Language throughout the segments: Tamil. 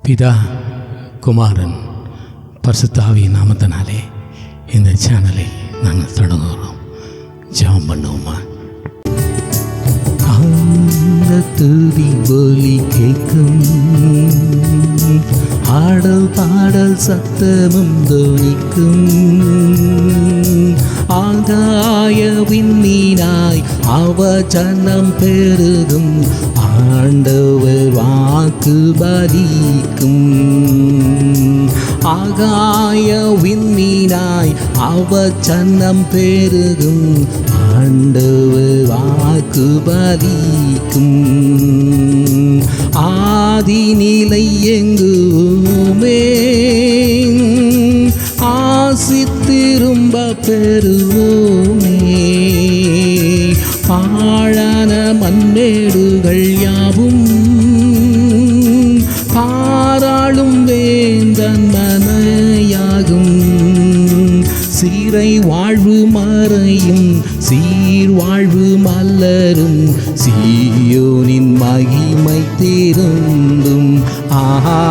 பிதா குமாரன் பரிசுத்த ஆவியின் நாமத்தினாலே இந்த சேனலை நாங்கள் தொடங்குகிறோம். ஜெபம் பண்ணுவோமா? அந்த துதி ஒலி கேட்கும், ஆடல் பாடல் சத்தமும் தோனிக்கும், ஆகாய விண்மீனாய் அவசனம் பெருகும், ஆண்டவர் வாக்கு பலிக்கும். ஆகாய விண்மீனாய் அவசனம் பெருகும், ஆண்டவர் வாக்கு பலிக்கும். ஆதி நிலை எங்குமே ஆசி திரும்ப பெறுவோமே, பாழான மண்மேடுகள் யாவும் பாராளும் வேந்தன் மனையாகும். சீரை வாழ்வு மறையும், சீர் வாழ்வு மலரும், சீயோனின் மகிமை திருந்தும். ஆஹா,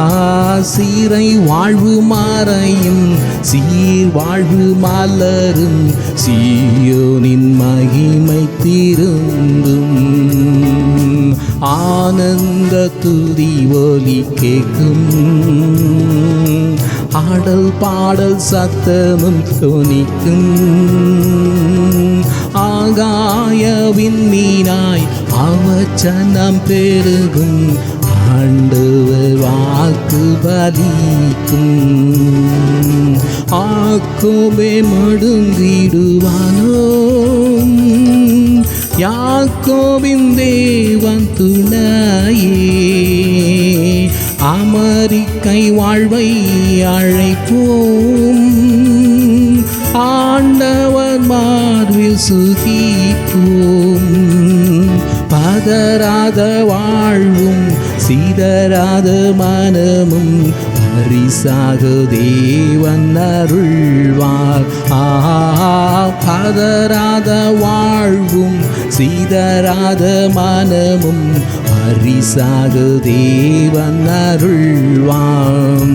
சீரை வாழ்வு மறையும், சீர் வாழ்வு மலரும், சீயோனின் மகிமை திருந்தும். ஆனந்த துதி ஒலி கேட்கும், ஆடல் பாடல் சத்தமும் தொனிக்கும், ஆகாய விண்மீனாய் அவசனம் பெருகும், ஆண்டவர் வாக்கு பலிக்கும். ஆக்கோபே மடுங்கிடுவானோ, யாக்கோபின் தேவன் துணையே, அமெரிக்கை வாழ்வை அழைப்போம், ஆண்டவர் மார்பில் சுகிப்போம். பதறாத வாழ்வும் சிதறாத மனமும் பரிசாக தேவன் அருள்வார். பதறாத வாழ்வும் சிதறாத மனமும் பரிசாக தேவன் அருள்வார்.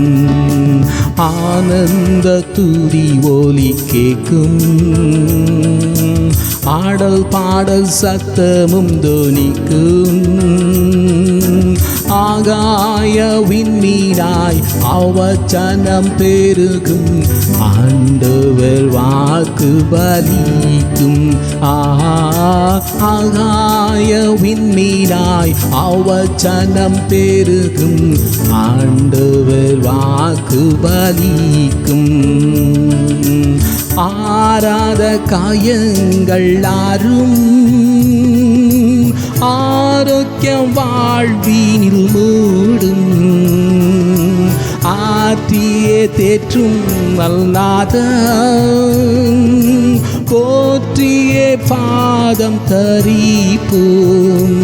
ஆனந்த துதி ஒலி கேட்கும், ஆடல் பாடல் சத்தமும் தொனிக்கும், ஆகாய விண்மீனாய் அவசனம் பெருகும், ஆண்டவர் வாக்கு பலிக்கும். ஆகாய விண்மீனாய் அவசனம் பெருகும், ஆண்டவர் வாக்கு பலிக்கும். ஆராத காயங்கள் ஆறும், ஆரோக்கியம் வாழ்வினில் மூடும், ஆற்றியே தேற்றும் நல்நாத, போற்றியே பாதம் தரிப்போம்.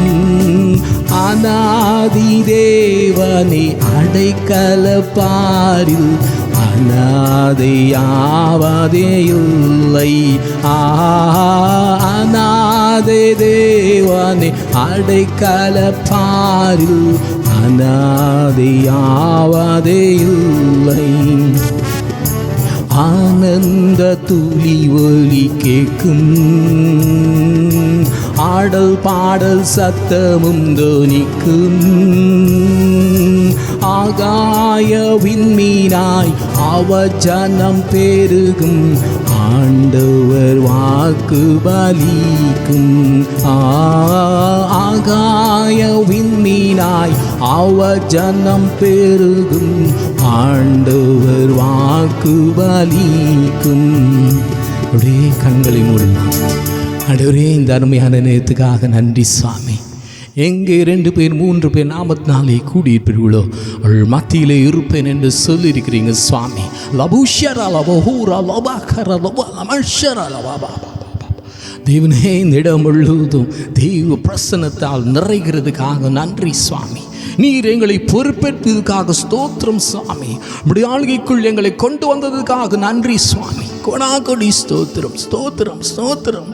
அநாதி தேவனே அடைக்கல பாரில், அநாதையாவதே இல்லை. அநாதை தேவனே அடைக்கல பாரில், அநாதையாவதே இல்லை. ஆனந்த துளி ஒலி கேட்கும், ஆடல் பாடல் சத்தமும் தொனிக்கும், ஆகாய விண்மீனாய் அவசனம் பெருகும், ஆண்டவர் வாக்கு பலிக்கும். ஆகாய விண்மீனாய் அவசனம் பெருகும், ஆண்டவர் வாக்கு பலிக்கும். அப்படியே கண்களை மூடலாம். ஆண்டவரே, இந்த அருமையான நேரத்துக்காக நன்றி சுவாமி. எங்கே 2 பேர் 3 பேர் நாமத்தினாலே கூடியிருப்பீர்களோ அவள் மத்தியிலே இருப்பேன் என்று சொல்லியிருக்கிறீங்க சுவாமி. தேவனே, இந்த இடம் முழுவதும் தெய்வ பிரசன்னத்தால் நிறைகிறதுக்காக நன்றி சுவாமி. நீர் எங்களை பொறுப்பேற்பதற்காக ஸ்தோத்திரம் சுவாமி. அப்படி ஆளுகைக்குள் எங்களை கொண்டு வந்ததுக்காக நன்றி சுவாமி. கொடாகொடி ஸ்தோத்திரம் ஸ்தோத்திரம் ஸ்தோத்திரம்.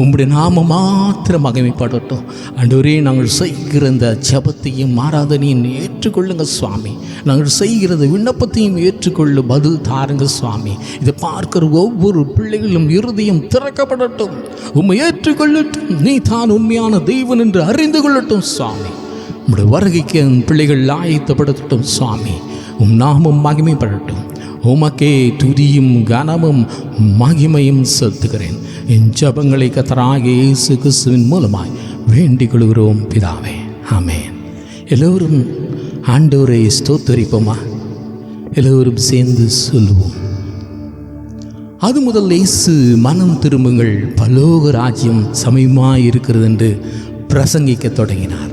உம்முடைய நாம மாத்திரம் மகிமைப்படட்டும். ஆண்டவரே, நாங்கள் செய்கிற இந்த ஜெபத்தையும் ஆராதனையும் ஏற்றுக்கொள்ளுங்க சுவாமி. நாங்கள் செய்கிறது விண்ணப்பத்தையும் ஏற்றுக்கொள்ளு பதில் தாருங்க சுவாமி. இதை பார்க்கிற ஒவ்வொரு பிள்ளைகளும் இருதயம் திறக்கப்படட்டும், உம்மை ஏற்றுக்கொள்ளட்டும். நீ தான் உண்மையான தெய்வன் என்று அறிந்து கொள்ளட்டும் சுவாமி. உம்முடைய வருகைக்கு என் பிள்ளைகள் ஆயத்தப்படுத்தட்டும் சுவாமி. உம் நாமம் மகிமைப்படட்டும். உமக்கே துதியும் கனமும் மகிமையும் செலுத்துகிறேன். என் ஜெபங்களை கர்த்தராகிய இயேசு கிறிஸ்துவின் மூலமாய் வேண்டிக் கொள்கிறோம் பிதாவே, ஆமென். எல்லோரும் ஆண்டவரை ஸ்தோத்தரிப்போமா? எல்லோரும் சேர்ந்து சொல்லுவோம். அது முதல் இயேசு மனம் திரும்புங்கள், பரலோக ராஜ்யம் சமயமாய் இருக்கிறது என்று பிரசங்கிக்க தொடங்கினார்.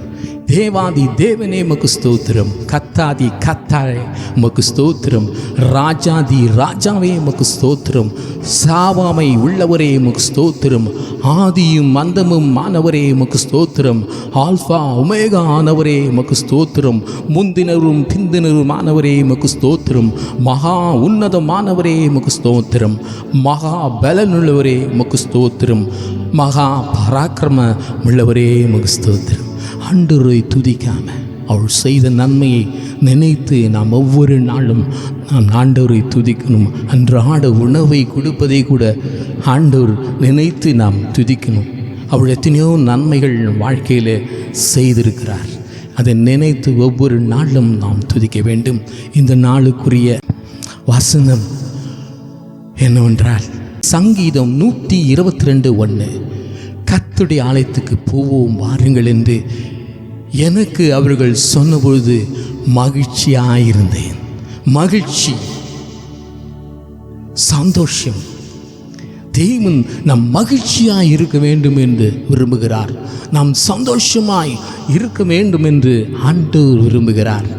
தேவாதி தேவனே உமக்கு ஸ்தோத்திரம், கத்தாதி கத்தாவே உமக்கு ஸ்தோத்திரம், ராஜாதி ராஜாவே உமக்கு ஸ்தோத்திரம், சாவாமை உள்ளவரே உமக்கு ஸ்தோத்திரம், ஆதியும் அந்தமும் ஆனவரே உமக்கு ஸ்தோத்திரம், ஆல்ஃபா ஒமேகா ஆனவரே உமக்கு ஸ்தோத்திரம், முந்தினரும் பிந்தினரும் ஆனவரே உமக்கு ஸ்தோத்திரம், மகா உன்னதமானவரே உமக்கு ஸ்தோத்திரம், மகா பலனுள்ளவரே உமக்கு ஸ்தோத்திரம், மகா பராக்கிரம உள்ளவரே உமக்கு ஸ்தோத்திரம். ஆண்டவரை துதிக்காம அவள் செய்த நன்மையை நினைத்து நாம் ஒவ்வொரு நாளும் நாம் ஆண்டவரை துதிக்கணும். அன்றாட உணவை கொடுப்பதை கூட ஆண்டவர் நினைத்து நாம் துதிக்கணும். அவள் எத்தனையோ நன்மைகள் வாழ்க்கையில் செய்திருக்கிறார். அதை நினைத்து ஒவ்வொரு நாளும் நாம் துதிக்க வேண்டும். இந்த நாளுக்குரிய வசனம் என்னவென்றால் சங்கீதம் 122:1, கர்த்தருடைய ஆலயத்துக்கு போவோம் வாருங்கள் என்று எனக்கு அவர்கள் சொன்னபொழுது மகிழ்ச்சியாயிருந்தேன். மகிழ்ச்சி, சந்தோஷம். தேவன் நாம் மகிழ்ச்சியாய் இருக்க வேண்டும் என்று விரும்புகிறார். நாம் சந்தோஷமாய் இருக்க வேண்டும் என்று ஆண்டவர் விரும்புகிறார்.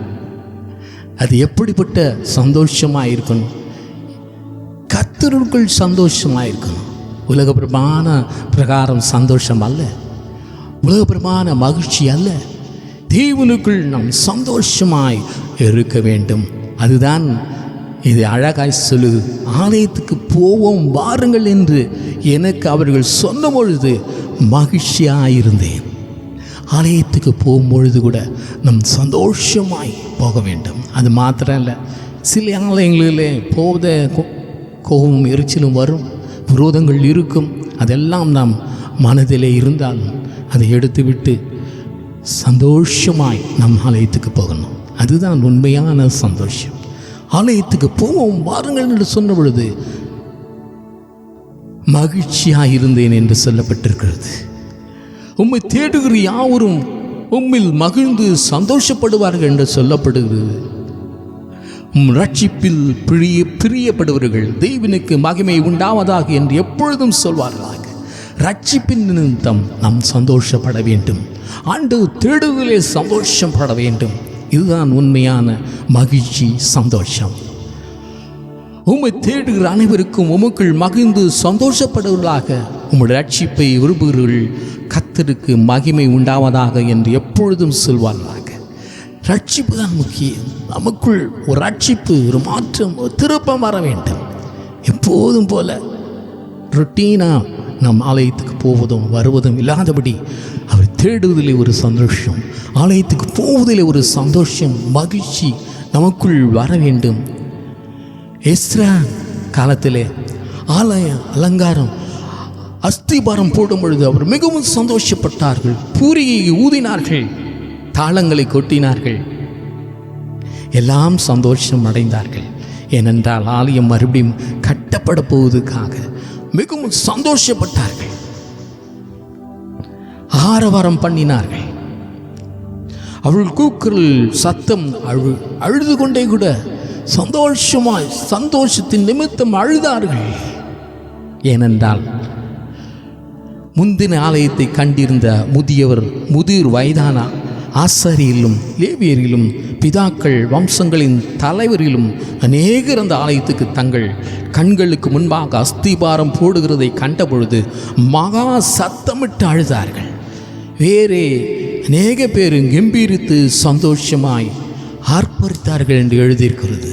அது எப்படிப்பட்ட சந்தோஷமாய் இருக்கணும்? கர்த்தருக்குள் சந்தோஷமாய் இருக்கணும். உலகப்பிரமான பிரகாரம் சந்தோஷம் அல்ல, உலகப்பிரமான மகிழ்ச்சி அல்ல. தேவனுக்குள் நாம் சந்தோஷமாய் இருக்க வேண்டும். அதுதான் இது அழகாய் சொல்லுது. ஆலயத்துக்கு போவோம் வாருங்கள் என்று எனக்கு அவர்கள் சொன்ன பொழுது மகிழ்ச்சியாயிருந்தேன். ஆலயத்துக்கு போகும்பொழுது கூட நம் சந்தோஷமாய் போக வேண்டும். அது மாத்திரம் இல்லை, சில ஆலயங்களிலே போத கோபமும் எரிச்சலும் வரும், விரோதங்கள் இருக்கும். அதெல்லாம் நாம் மனதிலே இருந்தாலும் அதை எடுத்துவிட்டு சந்தோஷமாய் நம் ஆலயத்துக்கு போகணும். அதுதான் உண்மையான சந்தோஷம். ஆலயத்துக்கு போவோம் வாருங்கள் என்று சொன்ன பொழுது மகிழ்ச்சியாயிருந்தேன் என்று சொல்லப்பட்டிருக்கிறது. உம்மை தேடுகிற யாவரும் உம்மில் மகிழ்ந்து சந்தோஷப்படுவார்கள் என்று சொல்லப்படுகிறது. ரட்சிப்பில் பிரியப்படுவர்கள் தேவனுக்கு மகிமை உண்டாவதாக என்று எப்பொழுதும் சொல்வார்களாக. ரட்சிப்பின் நிமித்தம் நாம் சந்தோஷப்பட வேண்டும். ஆண்டவர் தேடுதலே சந்தோஷப்பட வேண்டும். இதுதான் உண்மையான மகிழ்ச்சி, சந்தோஷம். உம்மை தேடுகிற அனைவருக்கும் உமக்குள் மகிழ்ந்து சந்தோஷப்படுவதாக உம்முடைய ரட்சிப்பை விரும்புகிறவர்கள் கர்த்தருக்கு மகிமை உண்டாவதாக என்று எப்பொழுதும் சொல்வார்களாக. ரட்சிப்பு தான் முக்கியம். நமக்குள் ஒரு ரட்சிப்பு, ஒரு மாற்றம், ஒரு திருப்பம் வர வேண்டும். எப்போதும் போல ரொட்டீனாக நம் ஆலயத்துக்கு போவதும் வருவதும் இல்லாதபடி அவர் தேடுவதிலே ஒரு சந்தோஷம், ஆலயத்துக்கு போவதிலே ஒரு சந்தோஷம், மகிழ்ச்சி நமக்குள் வர வேண்டும். எஸ்ரா காலத்திலே ஆலய அலங்காரம் அஸ்திபாரம் போடும் பொழுது அவர் மிகவும் சந்தோஷப்பட்டார்கள். பூரியை ஊதினார்கள், தாளங்களை கொட்டினார்கள், எல்லாம் சந்தோஷம் அடைந்தார்கள். ஏனென்றால் ஆலயம் மறுபடியும் கட்டப்பட போவதற்காக மிகவும் சந்தோஷப்பட்டார்கள், ஆரவாரம் பண்ணினார்கள். அவள் கூக்குரல் சத்தம் அழுது கொண்டே கூட சந்தோஷமாய் சந்தோஷத்தின் நிமித்தம் அழுதார்கள். ஏனென்றால் முந்தின ஆலயத்தை கண்டிருந்த முதிர் வயதான ஆசாரியரிலும் லேவியரிலும் பிதாக்கள் வம்சங்களின் தலைவரிலும் அநேகர் அந்த ஆலயத்துக்கு தங்கள் கண்களுக்கு முன்பாக அஸ்திபாரம் போடுகிறதை கண்டபொழுது மகா சத்தமிட்டு அழுதார்கள். வேறே அநேக பேர் கம்பீரித்து சந்தோஷமாய் ஆர்ப்பரித்தார்கள் என்று எழுதியிருக்கிறது.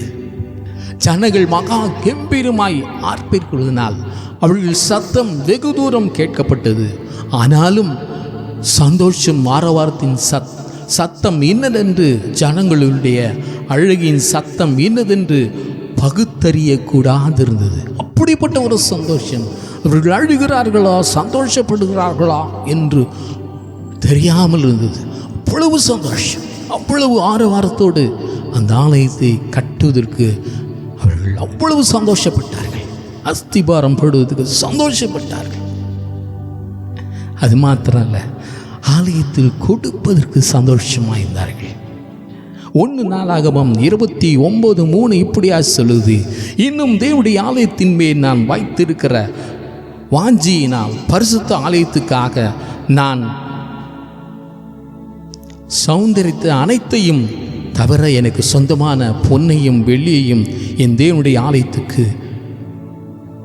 ஜனங்கள் மகா கம்பீரமாய் ஆர்ப்பரிக்கிறதுனால் அவர்கள் சத்தம் வெகு தூரம் கேட்கப்பட்டது. ஆனாலும் சந்தோஷம் ஆரவாரத்தின் சத்தம் இன்னதென்று, ஜனங்களுடைய அழுகையின் சத்தம் இன்னதென்று பகுத்தறியக்கூடாதிருந்தது. அப்படிப்பட்ட ஒரு சந்தோஷம். அவர்கள் அழுகிறார்களா சந்தோஷப்படுகிறார்களா என்று தெரியாமல் இருந்தது. அவ்வளவு சந்தோஷம், அவ்வளவு ஆரவாரத்தோடு அந்த ஆலயத்தை கட்டுவதற்கு அவர்கள் அவ்வளவு சந்தோஷப்பட்டார்கள். அஸ்திபாரம் போடுவதற்கு சந்தோஷப்பட்டார்கள். அது மாத்திரமல்ல, ஆலயத்தில் கொடுப்பதற்கு சந்தோஷமாயிருந்தார்கள். 1 நாளாகமம் 29:3 இப்படியா சொல்லுது, இன்னும் தேவனுடைய ஆலயத்தின் மேல் நான் வைத்திருக்கிற வாஞ்சியினால் பரிசுத்த ஆலயத்துக்காக நான் சௌந்தரித்த அனைத்தையும் தவிர எனக்கு சொந்தமான பொன்னையும் வெள்ளியையும் என் தேவனுடைய ஆலயத்துக்கு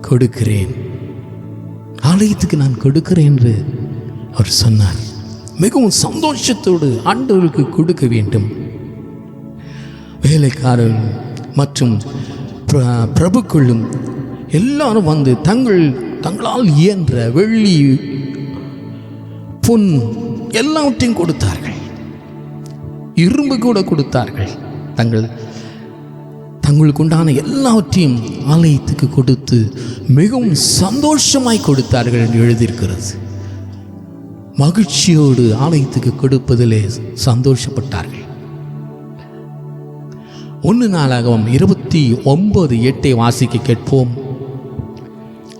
கொடுக்கிறேன், ஆலயத்துக்கு நான் கொடுக்கிறேன் என்று அவர் சொன்னார். மிகவும் சந்தோஷத்தோடு ஆண்டவருக்கு கொடுக்க வேண்டும். வேலைக்காரர்கள் மற்றும் பிரபுக்களும் எல்லாரும் வந்து தங்களால் இயன்ற வெள்ளி பொன் எல்லாவற்றையும் கொடுத்தார்கள். இரும்பு கூட கொடுத்தார்கள். தங்களுக்கு உண்டான எல்லாவற்றையும் ஆலயத்துக்கு கொடுத்து மிகவும் சந்தோஷமாய் கொடுத்தார்கள் என்று எழுதியிருக்கிறது. மகிழ்ச்சியோடு ஆலயத்துக்கு கொடுப்பதிலே சந்தோஷப்பட்டார்கள். 1 நாளாகமம் 29:8 வாசிக்க கேட்போம்.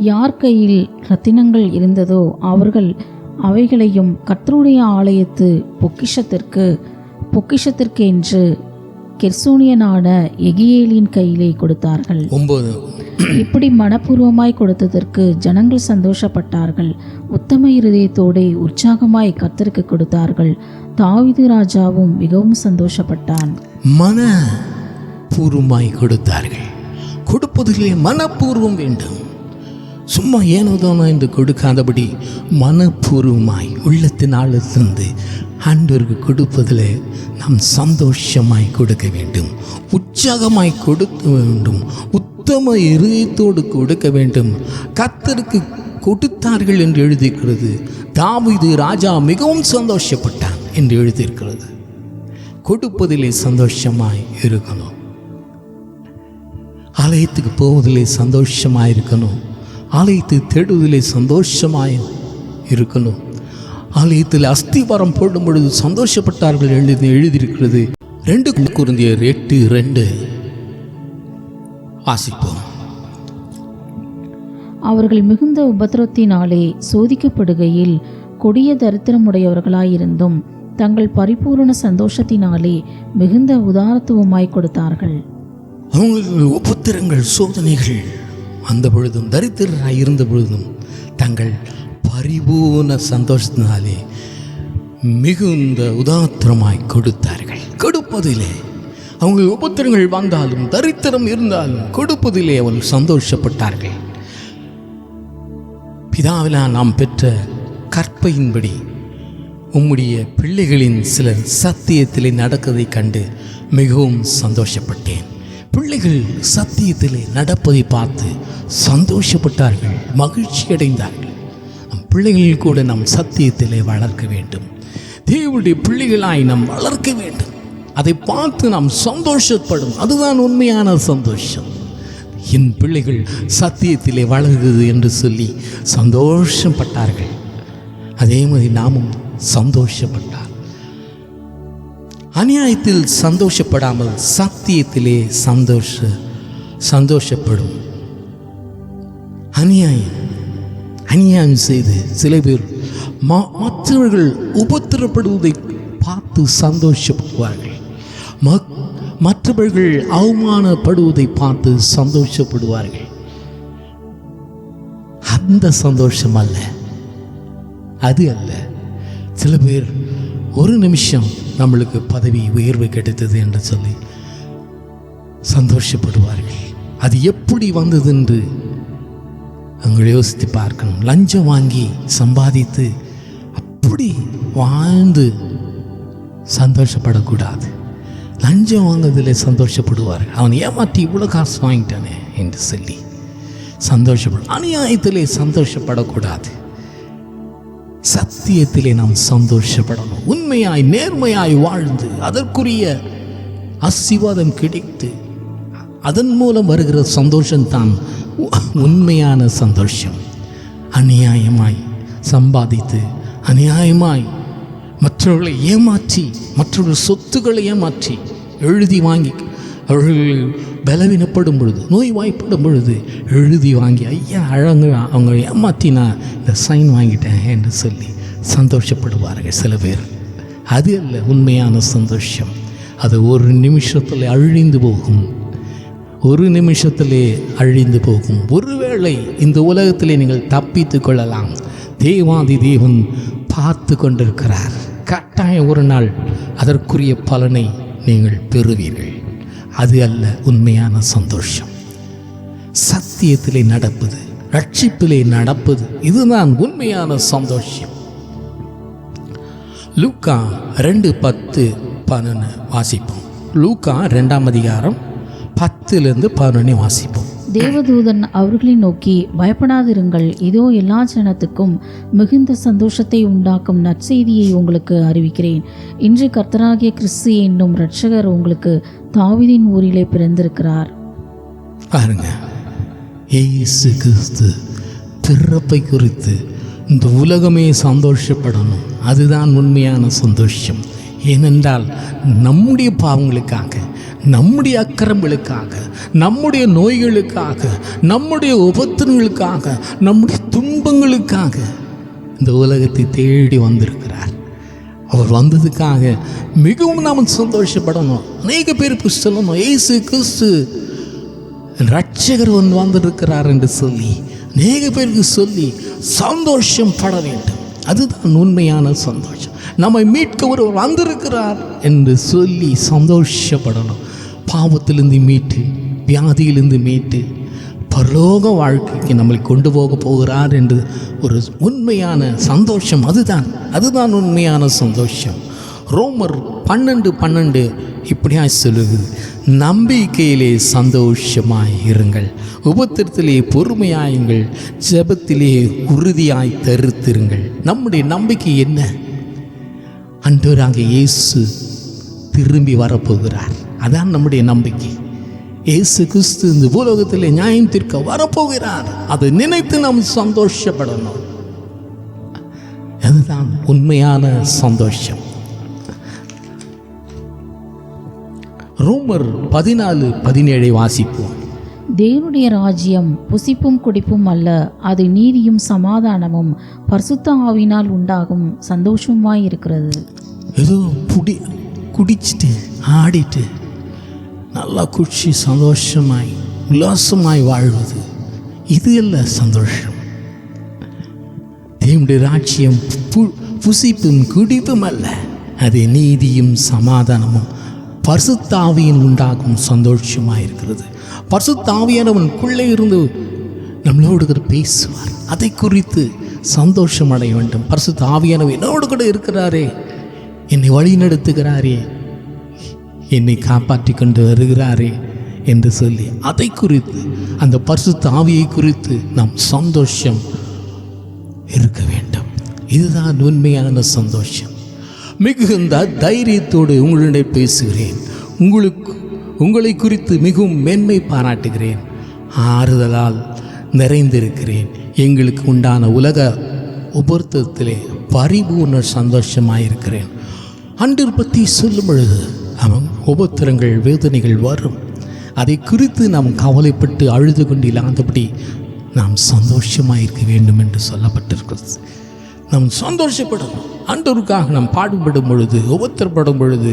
யார் கையில் ரத்தினங்கள் இருந்ததோ அவர்கள் அவைகளையும் கர்த்தருடைய ஆலயத்து பொக்கிஷத்திற்கு என்று கெர்சோனியனான எகியேலின் கையிலே கொடுத்தார்கள். 9 இப்படி மனப்பூர்வமாய் கொடுத்ததற்கு ஜனங்கள் சந்தோஷப்பட்டார்கள். உத்தம இருதயத்தோடு உற்சாகமாய் கர்த்தருக்கு கொடுத்தார்கள். தாவீது ராஜாவும் மிகவும் சந்தோஷப்பட்டான். மனப்பூர்வமாய் கொடுத்தார்கள். கொடுப்பதிலே மனப்பூர்வம் வேண்டும். சும்மா ஏனோதானோ என்று கொடுக்காதபடி மனப்பூர்வமாய் உள்ளத்தின் ஆழத்திலிருந்து ஆண்டவருக்கு கொடுப்பதில் நாம் சந்தோஷமாய் கொடுக்க வேண்டும், உற்சாகமாய் கொடுக்க வேண்டும், உத்தம இருதயத்தோடு கொடுக்க வேண்டும். கர்த்தருக்கு கொடுத்தார்கள் என்று எழுதியிருக்கிறது. தாவீது ராஜா மிகவும் சந்தோஷப்பட்டான் என்று எழுதியிருக்கிறது. கொடுப்பதிலே சந்தோஷமாய் இருக்கணும். ஆலயத்துக்கு போவதிலே சந்தோஷமாய் இருக்கணும். ஆலயத்தை தேடுவதிலே சந்தோஷமாய் இருக்கணும். ஆலயத்தில் அஸ்திவாரம் போடும் பொழுது சந்தோஷப்பட்டார்கள் எழுதியிருக்கிறது. 2 கொரிந்தியர் 8:2 வாசிப்போம். அவர்கள் மிகுந்த உபத்திரத்தினாலே சோதிக்கப்படுகையில் கொடிய தரித்திரமுடையவர்களாயிருந்தும் தங்கள் பரிபூரண சந்தோஷத்தினாலே மிகுந்த உதாரத்துவமாய் கொடுத்தார்கள். அவங்களுக்கு உபத்திரங்கள் சோதனைகள் வந்த பொழுதும் தரித்திரராய் இருந்த பொழுதும் தங்கள் பரிபூர்ண சந்தோஷத்தினாலே மிகுந்த உதாத்திரமாய் கொடுத்தார்கள். கொடுப்பதிலே அவங்க உபத்திரங்கள் வந்தாலும் தரித்திரம் இருந்தாலும் கொடுப்பதிலே அவர்கள் சந்தோஷப்பட்டார்கள். பிதாவினால் நாம் பெற்ற கற்பையின்படி உம்முடைய பிள்ளைகளின் சிலர் சத்தியத்திலே நடக்கதை கண்டு மிகவும் சந்தோஷப்பட்டேன். பிள்ளைகள் சத்தியத்திலே நடப்பதை பார்த்து சந்தோஷப்பட்டார்கள், மகிழ்ச்சி அடைந்தார்கள். நம் பிள்ளைகள் கூட நம் சத்தியத்திலே வளர்க்க வேண்டும். தேவனுடைய பிள்ளைகளாய் நாம் வளர்க்க வேண்டும். அதை பார்த்து நாம் சந்தோஷப்படும். அதுதான் உண்மையான சந்தோஷம். என் பிள்ளைகள் சத்தியத்திலே வளர்கிறது என்று சொல்லி சந்தோஷப்பட்டார்கள். அதே மாதிரி நாமும் சந்தோஷப்பட்டார். அநியாயத்தில் சந்தோஷப்படாமல் சத்தியத்திலே சந்தோஷப்படும். அநியாயம் செய்து சில பேர் மற்றவர்கள் உபத்திரப்படுவதை பார்த்து சந்தோஷப்படுவார்கள். மற்றவர்கள் அவமானப்படுவதை பார்த்து சந்தோஷப்படுவார்கள். அந்த சந்தோஷம் அல்ல, அது அல்ல. சில பேர் ஒரு நிமிஷம் நம்மளுக்கு பதவி உயர்வு கிடைத்தது என்று சொல்லி சந்தோஷப்படுவார்கள். அது எப்படி வந்தது என்று அவங்க யோசித்து பார்க்கணும். லஞ்சம் வாங்கி சம்பாதித்து அப்படி வாழ்ந்து சந்தோஷப்படக்கூடாது. லஞ்சம் வாங்குறதில் சந்தோஷப்படுவார்கள். அவன் ஏமாற்றி இவ்வளோ காசு வாங்கிட்டானே என்று சொல்லி சந்தோஷப்படும். அநியாயத்திலே சந்தோஷப்படக்கூடாது, சத்தியத்திலே நாம் சந்தோஷப்படணும். உண்மையாய் நேர்மையாய் வாழ்ந்து அதற்குரிய ஆசீர்வாதம் கிடைத்து அதன் மூலம் வருகிற சந்தோஷம்தான் உண்மையான சந்தோஷம். அநியாயமாய் சம்பாதித்து அநியாயமாய் மற்றவர்களை ஏமாற்றி மற்றவர்கள் சொத்துக்களை ஏமாற்றி எழுதி வாங்கி அவர்கள் பலவீனப்படும் பொழுது நோய்வாய்ப்படும் பொழுது எழுதி வாங்கி ஐயா அவங்க ஏமாற்றினா இந்த சைன் வாங்கிட்டேன் என்று சொல்லி சந்தோஷப்படுவார்கள் சில பேர். அது அல்ல உண்மையான சந்தோஷம். அது ஒரு நிமிஷத்தில் அழிந்து போகும், ஒரு நிமிஷத்திலே அழிந்து போகும். ஒருவேளை இந்த உலகத்திலே நீங்கள் தப்பித்து கொள்ளலாம், தேவாதி தேவன் பார்த்து கொண்டிருக்கிறார். கட்டாயம் ஒரு நாள் அதற்குரிய பலனை நீங்கள் பெறுவீர்கள். அது அல்ல உண்மையான சந்தோஷம். சத்தியத்திலே நடப்பது, ரட்சிப்பிலே நடப்பது, இதுதான் உண்மையான சந்தோஷம். லூக்கா 2:10-11 வாசிப்போம். லூக்கா 2ஆம் அதிகாரம் 10-11 வாசிப்போம். தேவதூதன் அவர்களை நோக்கி, பயப்படாதிருங்கள், இதோ எல்லா ஜனத்துக்கும் மிகுந்த சந்தோஷத்தை உண்டாக்கும் நற்செய்தியை உங்களுக்கு அறிவிக்கிறேன். இன்று கர்த்தராகிய கிறிஸ்து என்னும் இரட்சகர் உங்களுக்கு தாவீதின் ஊரிலே பிறந்திருக்கிறார். பாருங்க, இயேசு கிறிஸ்து பிறப்பை குறித்து இந்த உலகமே சந்தோஷப்படணும். அதுதான் உண்மையான சந்தோஷம். ஏனென்றால் நம்முடைய பாவங்களுக்காக, நம்முடைய அக்கிரமங்களுக்காக, நம்முடைய நோய்களுக்காக, நம்முடைய உபத்திரங்களுக்காக, நம்முடைய துன்பங்களுக்காக இந்த உலகத்தை தேடி வந்திருக்கிறார். அவர் வந்ததுக்காக மிகவும் நாம் சந்தோஷப்படணும். அநேக பேருக்கு சொல்லணும், இயேசு கிறிஸ்து இரட்சகர் வந்திருக்கிறார் என்று சொல்லி அநேக பேருக்கு சொல்லி சந்தோஷம் பட வேண்டும். அதுதான் உண்மையான சந்தோஷம். நம்மை மீட்க ஒருவர் வந்திருக்கிறார் என்று சொல்லி சந்தோஷப்படணும். பாவத்திலிருந்து மீட்டு, வியாதியிலிருந்து மீட்டு பரலோக வாழ்க்கைக்கு நம்மளை கொண்டு போகிறார் என்று ஒரு உண்மையான சந்தோஷம். அதுதான் உண்மையான சந்தோஷம். ரோமர் 12:12 இப்படியாய் சொல்லுகிறது, நம்பிக்கையிலே சந்தோஷமாய் இருங்கள், உபத்திரத்திலே பொறுமையாயுங்கள், ஜெபத்திலே உறுதியாய் தரித்திருங்கள். நம்முடைய நம்பிக்கை என்ன? ஆண்டவராகிய இயேசு திரும்பி வரப்போகிறார். அதான் நம்முடைய நம்பிக்கை. இயேசு கிறிஸ்து இந்த பூலோகத்திலே நியாயம் தீர்க்க வரப்போகிறார். அதை நினைத்து நாம் சந்தோஷப்படணும். அதுதான் உண்மையான சந்தோஷம். ரோமர் 14:17 வாசிப்போம். தேவனுடைய ராஜ்யம் புசிப்பும் குடிப்பும் அல்ல, அது நீதியும் சமாதானமும் பரிசுத்த ஆவியினால் உண்டாகும் சந்தோஷமாய் இருக்கிறது. ஏதோ குடிச்சிட்டு ஆடிட்டு நல்லா குடிச்சு சந்தோஷமாய் உல்லாசமாய் வாழ்வது, இது அல்ல சந்தோஷம். தேவனுடைய ராஜ்யம் புசிப்பும் குடிப்பும் அல்ல, அது நீதியும் சமாதானமும் பரிசுத்த ஆவியின் உண்டாகும் சந்தோஷமாக இருக்கிறது. பரிசுத்த ஆவியானவனுக்குள்ளே இருந்து நம்மளோடு கூட பேசுவார். அதை குறித்து சந்தோஷம் அடைய வேண்டும். பரிசுத்த ஆவியானவர் என்னோடு கூட இருக்கிறாரே, என்னை வழி நடத்துகிறாரே, என்னை காப்பாற்றி கொண்டு வருகிறாரே என்று சொல்லி அதை குறித்து, அந்த பரிசுத்த ஆவியை குறித்து நாம் சந்தோஷம் இருக்க வேண்டும். இதுதான் உண்மையான சந்தோஷம். மிகுந்த தைரியத்தோடு உங்களுடைய பேசுகிறேன். உங்களை குறித்து மிகவும் மேன்மை பாராட்டுகிறேன். ஆறுதலால் நிறைந்திருக்கிறேன். எங்களுக்கு உண்டான உலக உபர்த்தத்திலே பரிபூர்ண சந்தோஷமாயிருக்கிறேன். அன்று பற்றி சொல்லும் பொழுது அவன் உபத்திரங்கள் வேதனைகள் வரும். அதை குறித்து நாம் கவலைப்பட்டு அழுது கொண்டு இல்லாதபடி நாம் சந்தோஷமாக இருக்க வேண்டும் என்று சொல்லப்பட்டிருக்கிறது. நாம் சந்தோஷப்படணும். ஆண்டவருக்காக நாம் பாடுபடும் பொழுது, உபத்திரப்படும் பொழுது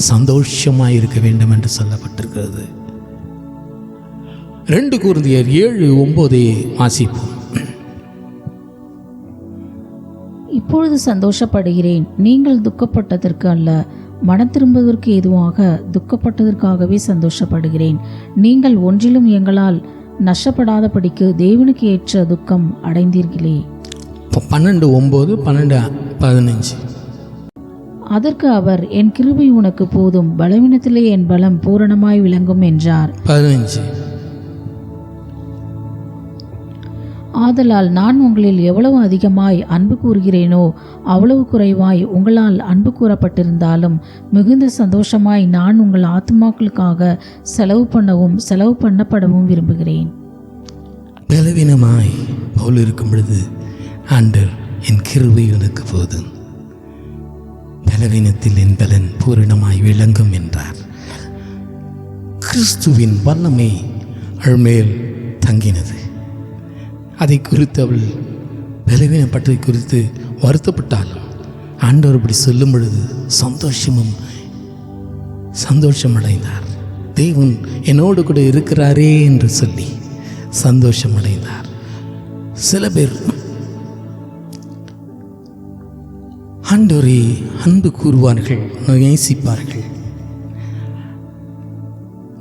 சந்தோஷமாக இருக்க வேண்டும் என்று சொல்லப்பட்டிருக்கிறது. 2 கொரிந்தியர் 7:9 வாசிப்போம். இப்பொழுது சந்தோஷப்படுகிறேன், நீங்கள் துக்கப்பட்டதற்கு அல்ல, மனம் திரும்புவதற்கு ஏதுவாக துக்கப்பட்டதற்காகவே சந்தோஷப்படுகிறேன். நீங்கள் ஒன்றிலும் எங்களால் நஷ்டப்படாதபடிக்கு தேவனுக்கு ஏற்ற துக்கம் அடைந்தீர்களே. 12:9, 12:15. அதற்கு அவர், என் கிருபை உனக்கு போதும், பலவீனத்திலே என் பலம் பூரணமாய் விளங்கும் என்றார். 15. ஆதலால் நான் உங்களில் எவ்வளவு அதிகமாய் அன்பு கூறுகிறேனோ அவ்வளவு குறைவாய் உங்களால் அன்பு கூறப்பட்டிருந்தாலும் மிகுந்த சந்தோஷமாய் நான் உங்கள் ஆத்துமாக்களுக்காக செலவு பண்ணப்படவும் விரும்புகிறேன். பலவீனமாய் பவுல் இருக்கும் பொழுது ஆண்டவர் என் கிருபை உனக்கு போதும், பலவீனத்தில் என் பலன் பூரணமாய் விளங்கும் என்றார். கிறிஸ்துவின் வல்லமை அவள் மேல் தங்கினது. அதை குறித்து அவள் பலவீனப்பட்டதை குறித்து வருத்தப்பட்டாலும் ஆண்டவர் இப்படி சொல்லும் பொழுது சந்தோஷமடைந்தார். தேவன் என்னோடு கூட இருக்கிறாரே என்று சொல்லி சந்தோஷமடைந்தார். சில பேர் ஆண்டவரை அன்பு கூறுவார்கள், நேசிப்பார்கள்.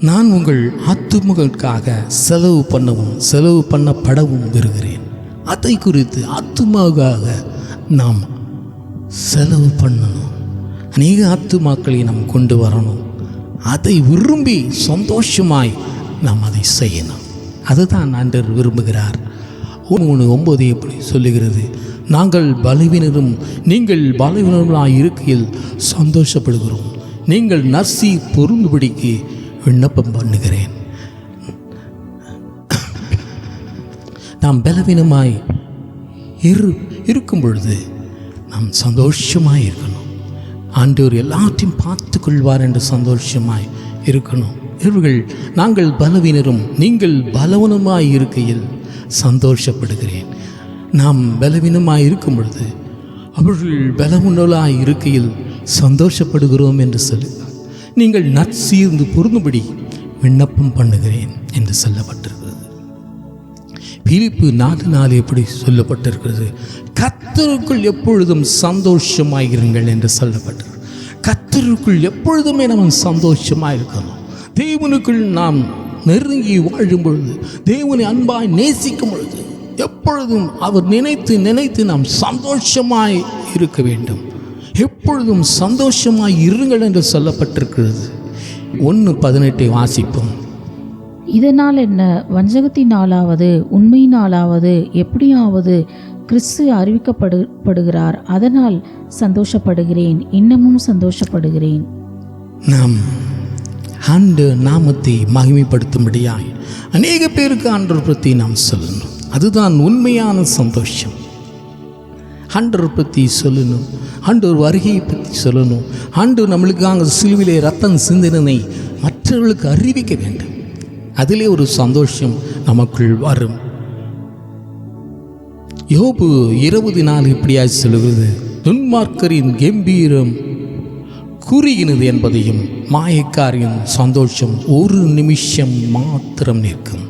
நான் உங்கள் ஆத்துமகளுக்காக செலவு பண்ணப்படவும் விரும்புகிறேன். அதை குறித்து ஆத்துமாவுக்காக நாம் செலவு பண்ணணும். அநேக ஆத்துமாக்களை நாம் கொண்டு வரணும். அதை விரும்பி சந்தோஷமாய் நாம் அதை செய்யணும். அதுதான் ஆண்டவர் விரும்புகிறார். 1:9 எப்படி சொல்லுகிறது? நாங்கள் பலவீனரும் நீங்கள் பலவீனர்களாக இருக்கையில் சந்தோஷப்படுகிறோம். நீங்கள் நர்சி பொருள்படிக்கு விண்ணப்பம் பண்ணுகிறேன். நாம் பலவீனமாய் இருக்கும் பொழுது நாம் சந்தோஷமாய் இருக்கணும். ஆண்டவர் எல்லாத்தையும் பார்த்து கொள்வார் என்று சந்தோஷமாய் இருக்கணும். இவர்கள் நாங்கள் பலவீனரும் நீங்கள் பலவீனமாய் இருக்கையில் சந்தோஷப்படுகிறேன். நாம் பலவீனமாய் இருக்கும் பொழுது அவர்கள் பலவீனர்களாய் இருக்கையில் சந்தோஷப்படுகிறோம் என்று சொல்லுங்கள். நீங்கள் நற்சீர்ந்து பொருந்தும்படி விண்ணப்பம் பண்ணுகிறேன் என்று சொல்லப்பட்டிருக்கிறது. பிலிப்பு 4:4 எப்படி சொல்லப்பட்டிருக்கிறது? கர்த்தருக்குள் எப்பொழுதும் சந்தோஷமாயிருங்கள் என்று சொல்லப்பட்டிருக்கிறது. கர்த்தருக்குள் எப்பொழுதுமே நாம் சந்தோஷமாக இருக்கணும். தேவனுக்குள் நாம் நெருங்கி வாழும் பொழுது, தேவனை அன்பாய் நேசிக்கும் பொழுது எப்பொழுதும் அவர் நினைத்து நாம் சந்தோஷமாய் இருக்க வேண்டும். எப்பொழுதும் சந்தோஷமாய் இருங்கள் என்று சொல்லப்பட்டிருக்கிறது. 1:18 வாசிப்போம். இதனால் என்ன? வஞ்சகத்தினாலாவது உண்மையினாலாவது எப்படியாவது கிறிஸ்து அறிவிக்கப்படுகிறார். அதனால் சந்தோஷப்படுகிறேன், இன்னமும் சந்தோஷப்படுகிறேன். நாம் ஆண்டவர் நாமத்தை மகிமைப்படுத்தும்படியாய் அநேக பேருக்கு ஆண்டவர் பற்றி நாம் சொல்லணும். அதுதான் உண்மையான சந்தோஷம். ஆண்டவர் பற்றி சொல்லணும், ஆண்டவர் வருகையை பற்றி சொல்லணும். ஆண்டவர் நம்மளுக்காக சிலுவிலே ரத்தம் சிந்தினதை மற்றவர்களுக்கு அறிவிக்க வேண்டும். அதிலே ஒரு சந்தோஷம் நமக்குள் வரும். யோபு 20:4 இப்படியாக சொல்லுகிறது: துன்மார்க்கரின் கம்பீரம் குறுகினது என்பதையும் மாயக்காரின் சந்தோஷம் ஒரு நிமிஷம் மாத்திரம் நிற்கும்.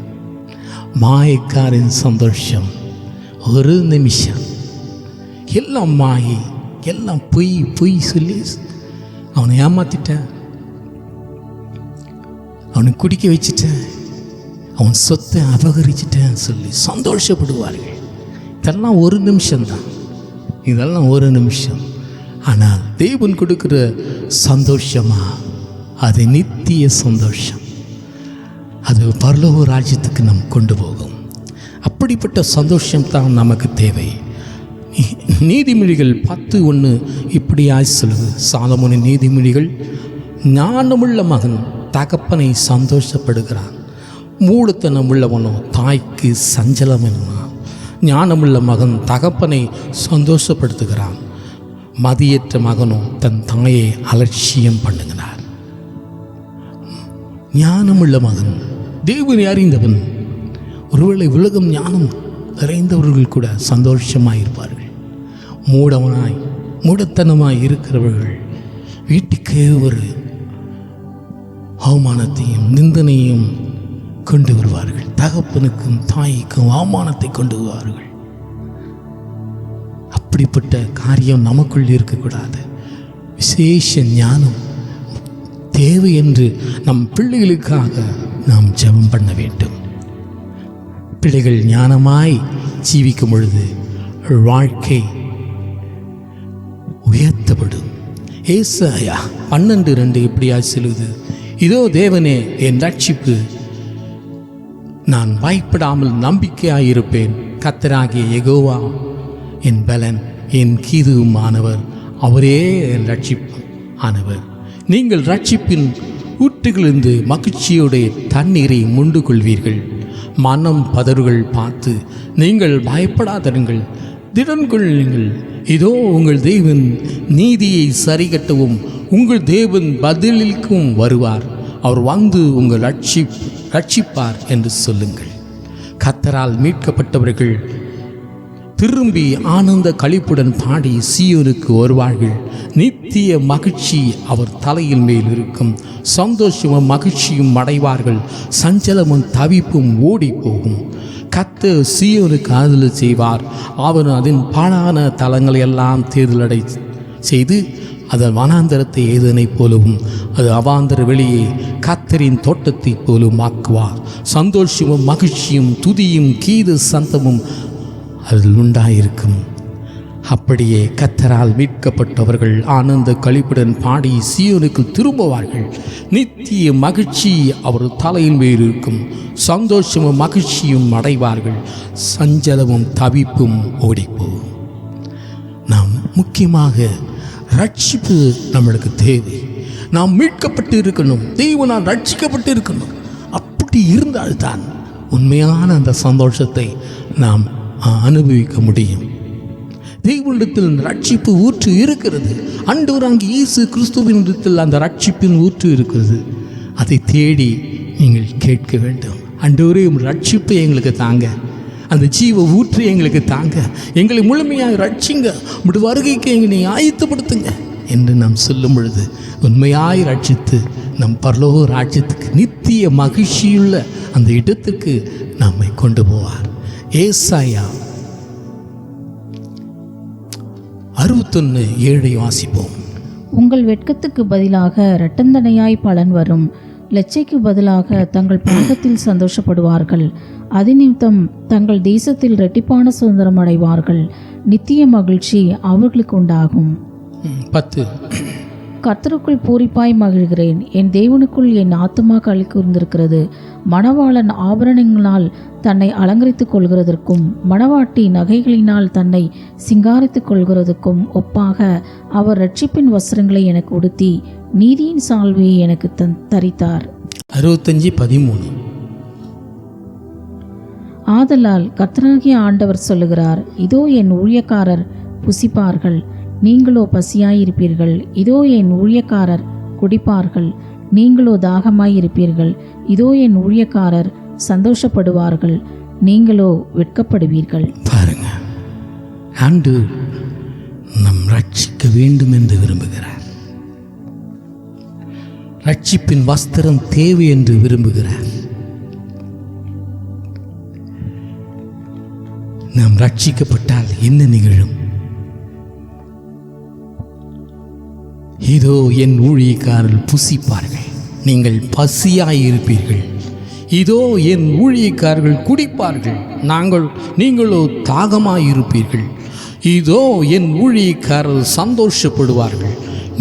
மாயக்காரின் சந்தோஷம் ஒரு நிமிஷம். எல்லாம் மாயை, எல்லாம் பொய் சொல்லி அவனை ஏமாத்திட்டேன், அவனை குடிக்க வச்சுட்டேன், அவன் சொத்தை அபகரிச்சிட்டேன்னு சொல்லி சந்தோஷப்படுவார்கள். இதெல்லாம் ஒரு நிமிஷம்தான், இதெல்லாம் ஒரு நிமிஷம். ஆனால் தேவன் கொடுக்குற சந்தோஷமா அது நித்திய சந்தோஷம். அது பரலோக ராஜ்யத்துக்கு நாம் கொண்டு போகும். அப்படிப்பட்ட சந்தோஷம் தான் நமக்கு தேவை. நீதிமொழிகள் 10:1 இப்படியாய் சொல்லுது. சாலமோனின் நீதிமொழிகள்: ஞானமுள்ள மகன் தகப்பனை சந்தோஷப்படுகிறான், மூடத்தனம் உள்ளவனோ தாய்க்கு சஞ்சலம் என்கிறான். ஞானமுள்ள மகன் தகப்பனை சந்தோஷப்படுத்துகிறான், மதியற்ற மகனோ தன் தாயை அலட்சியம் பண்ணுகிறார். ஞானமுள்ள மகன் தேவனை அறிந்தவன். ஒருவேளை உலகம் ஞானம் நிறைந்தவர்கள் கூட சந்தோஷமாயிருப்பார்கள். மூடத்தனமாய் இருக்கிறவர்கள் வீட்டுக்கே ஒரு அவமானத்தையும் நிந்தனையும் கொண்டு வருவார்கள். தகப்பனுக்கும் தாய்க்கும் அவமானத்தை கொண்டு வருவார்கள். அப்படிப்பட்ட காரியம் நமக்குள் இருக்கக்கூடாது. விசேஷ ஞானம் தேவை என்று நம் பிள்ளைகளுக்காக நாம் ஜெபம் பண்ண வேண்டும். பிள்ளைகள் ஞானமாய் ஜீவிக்கும் பொழுது வாழ்க்கை உயர்த்தப்படும். ஏசாயா 12:2 இப்படியா சொல்லுது: இதோ தேவனே என் ரட்சிப்பு, நான் பயப்படாமல் நம்பிக்கையாயிருப்பேன், கர்த்தராகிய யெகோவா என் பலன், என் கீதுமானவர், அவரே என் ரட்சிப்பு ஆனவர். நீங்கள் ரட்சிப்பின் ஊற்றுகளிலிருந்து மகிழ்ச்சியுடைய தண்ணீரை முண்டு கொள்வீர்கள். மனம் பதறுகள் பார்த்து நீங்கள் பயப்படாதருங்கள், திடன் கொள்ளுங்கள். இதோ உங்கள் தேவன் நீதியை சரிகட்டவும் உங்கள் தேவன் பதிலுக்கும் வருவார். அவர் வந்து உங்கள் ரட்சிப்பார் என்று சொல்லுங்கள். கர்த்தரால் மீட்கப்பட்டவர்கள் திரும்பி ஆனந்த களிப்புடன் பாடி சீயோனுக்கு வருவார்கள். நித்திய மகிழ்ச்சி அவர் தலையின் மேல் இருக்கும். சந்தோஷமும் மகிழ்ச்சியும் அடைவார்கள். சஞ்சலமும் தவிப்பும் ஓடி போகும். கர்த்தர் சீயோனுக்கு ஆறுதல் செய்வார். அவர் அதன் பாழான தலங்களை எல்லாம் தேர்தலடை செய்து அதன் வனாந்தரத்தை ஏதனைப் போலவும் அது அவாந்தர வெளியே கர்த்தரின் தோட்டத்தைப் போலவும் ஆக்குவார். சந்தோஷமும் மகிழ்ச்சியும் துதியும் கீத சந்தமும் அதில் உண்டாயிருக்கும். அப்படியே கர்த்தரால் மீட்கப்பட்டவர்கள் ஆனந்த களிப்புடன் பாடி சீயோனுக்கு திரும்புவார்கள். நித்திய மகிழ்ச்சி அவர் தலையின் மேல் இருக்கும். சந்தோஷமும் மகிழ்ச்சியும் அடைவார்கள். சஞ்சலமும் தவிப்பும் ஓடிப்போகும். நாம் முக்கியமாக ரட்சிப்பு நம்மளுக்கு தேவை. நாம் மீட்கப்பட்டு இருக்கணும். தெய்வனால் ரட்சிக்கப்பட்டு இருக்கணும். அப்படி இருந்தால்தான் உண்மையான அந்த சந்தோஷத்தை நாம் அனுபவிக்க முடியும். தெய்வனிடத்தில் ரட்சிப்பு ஊற்று இருக்கிறது. ஆண்டவராகிய இயேசு கிறிஸ்துவினிடத்தில் அந்த ரட்சிப்பின் ஊற்று இருக்கிறது. அதை தேடி நீங்கள் கேட்க வேண்டும். ஆண்டவரே, ரட்சிப்பை எங்களுக்கு தாங்க, அந்த ஜீவ ஊற்று எங்களுக்கு தாங்க, எங்களை முழுமையாக ரட்சிங்க, உங்களுடைய வருகைக்கு எங்களை ஆயத்தப்படுத்துங்க என்று நாம் சொல்லும் பொழுது உண்மையாய் ரட்சித்து நம் பரலோக ராஜ்யத்துக்கு நித்திய மகிழ்ச்சியுள்ள அந்த இடத்துக்கு நம்மை கொண்டு போவார். ஏசாயா 61:7 வாசிப்போம். உங்கள் வெட்கத்துக்கு பதிலாக இரட்டந்தனையாய் பலன் வரும். லட்சைக்கு பதிலாக தங்கள் பாகத்தில் சந்தோஷப்படுவார்கள். அதிநிமித்தம் தங்கள் தேசத்தில் இரட்டிப்பான சுதந்திரம் அடைவார்கள். நித்திய மகிழ்ச்சி அவர்களுக்கு உண்டாகும். 10. கர்த்தருக்குள் பூரிப்பாய் மகிழ்கிறேன். என் தேவனுக்குள் என் ஆத்துமா களி கூர்ந்திருக்கிறது. மணவாளன் ஆபரணங்களால் தன்னை அலங்கரித்துக் கொள்கிறதற்கும் மணவாட்டி நகைகளினால் தன்னை சிங்காரித்துக் கொள்கிறதுக்கும் ஒப்பாக அவர் இரட்சிப்பின் வஸ்திரங்களை எனக்கு உடுத்தி நீதியின் சால்வையை எனக்கு தரித்தார். 65:13. ஆதலால் கர்த்தராகிய ஆண்டவர் சொல்லுகிறார், இதோ என் ஊழியக்காரர் புசிப்பார்கள், நீங்களோ பசியாயிருப்பீர்கள். இதோ என் ஊழியக்காரர் குடிப்பார்கள், நீங்களோ தாகமாயிருப்பீர்கள். இதோ என் ஊழியக்காரர் சந்தோஷப்படுவார்கள், நீங்களோ வெட்கப்படுவீர்கள். பாருங்க, ஆண்டவர் நம் ரட்சிக்க வேண்டும் என்று விரும்புகிறார். ரட்சிப்பின் வஸ்திரம் தேவை என்று விரும்புகிறார். நாம் ரட்சிக்கப்பட்டால் என்ன நிகழும்? இதோ என் ஊழியக்காரர்கள் புசிப்பார்கள், நீங்கள் பசியாயிருப்பீர்கள். இதோ என் ஊழியக்காரர்கள் குடிப்பார்கள், நீங்களோ தாகமாயிருப்பீர்கள். இதோ என் ஊழியக்காரர் சந்தோஷப்படுவார்கள்,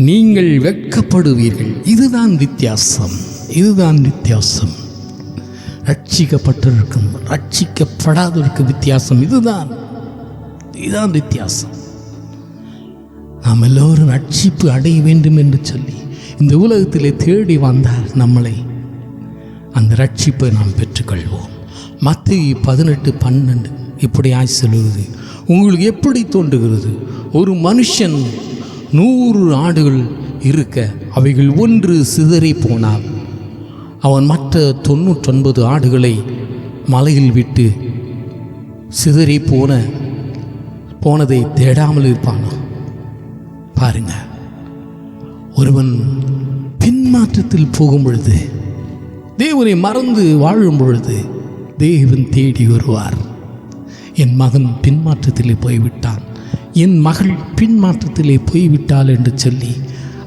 நீங்கள் வெட்கப்படுவீர்கள். இதுதான் வித்தியாசம். இதுதான் வித்தியாசம். ரட்சிக்கப்பட்டிருக்கும் ரட்சிக்கப்படாதவருக்கு வித்தியாசம். இதுதான் வித்தியாசம். நாம் எல்லோரும் ரட்சிப்பு அடைய வேண்டும் என்று சொல்லி இந்த உலகத்திலே தேடி வந்தால் நம்மளை அந்த ரட்சிப்பை நாம் பெற்றுக்கொள்வோம். மத்தேயு 18:12 இப்படியாய் சொல்லுகிறது, உங்களுக்கு எப்படி தோன்றுகிறது? ஒரு மனுஷன் 100 ஆடுகள் இருக்க அவைகள் ஒன்று சிதறி போனால் அவன் மற்ற 99 ஆடுகளை மலையில் விட்டு சிதறி போனதை தேடாமல் இருப்பானா? பாருங்க, ஒருவன் பின்மாற்றத்தில் போகும் பொழுது, தேவனை மறந்து வாழும் பொழுது தேவன் தேடி வருவார். என் மகன் பின்மாற்றத்திலே போய்விட்டான், என் மகள் பின்மாற்றத்திலே போய்விட்டாள் என்று சொல்லி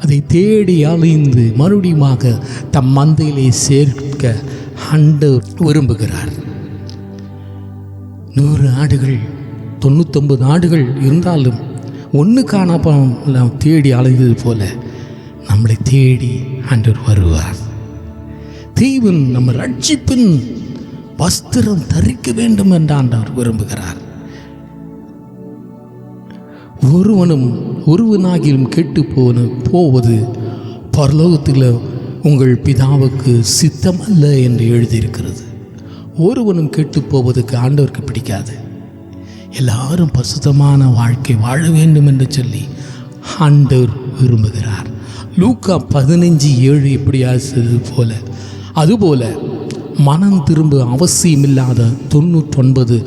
அதை தேடி அலைந்து மறுபடியுமாக தம் மந்தையிலே சேர்க்க ஆண்டவர் விரும்புகிறார். 100 ஆடுகள் 99 ஆடுகள் இருந்தாலும் ஒன்று காணாமல் தேடி அலைந்தது போல நம்மளை தேடி ஆண்டவர் வருவார். தேவன் நம்ம ரட்சிப்பின் வஸ்திரம் தரிக்க வேண்டும் என்று ஆண்டவர் விரும்புகிறார். ஒருவனாகிலும் கெட்டு போவது பரலோகத்தில் உங்கள் பிதாவுக்கு சித்தம் அல்ல என்று எழுதியிருக்கிறது. ஒருவனும் கெட்டு போவதற்கு ஆண்டவருக்கு பிடிக்காது. எல்லாரும் பரிசுத்தமான வாழ்க்கை வாழ வேண்டும் என்று சொல்லி ஆண்டவர் விரும்புகிறார். லூக்கா 15:7 எப்படியாவது போல அதுபோல மனம் திரும்ப அவசியமில்லாத 99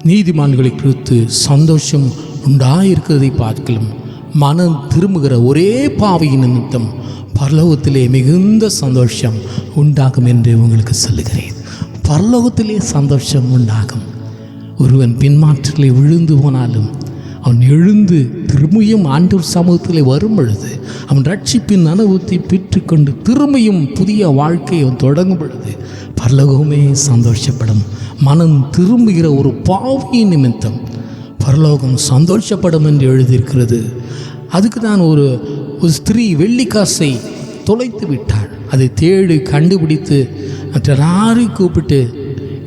நீதிமான்களை குறித்து சந்தோஷம் உண்டாயிருக்கிறதை பார்க்கலாம். மனம் திரும்புகிற ஒரே பாவியின் நிமித்தம் பரலோகத்திலே மிகுந்த சந்தோஷம் உண்டாகும் என்று உங்களுக்கு சொல்லுகிறேன். பரலோகத்திலே சந்தோஷம் உண்டாகும். ஒருவன் பின்மாற்றலை விழுந்து போனாலும் அவன் எழுந்து திரும்பியும் ஆண்டவர் சமூகத்திலே வரும் பொழுது அவன் ரட்சிப்பின் அனுபவத்தை பெற்றுக்கொண்டு திரும்பியும் புதிய வாழ்க்கையை அவன் தொடங்கும் பொழுது பரலோகமே சந்தோஷப்படும். மனம் திரும்புகிற ஒரு பாவியின் நிமித்தம் பரலோகம் சந்தோஷப்படும் என்று எழுதியிருக்கிறது. அதுக்கு தான் ஒரு ஸ்திரீ வெள்ளிக்காசை தொலைத்து விட்டாள். அதை தேடி கண்டுபிடித்து மற்ற கூப்பிட்டு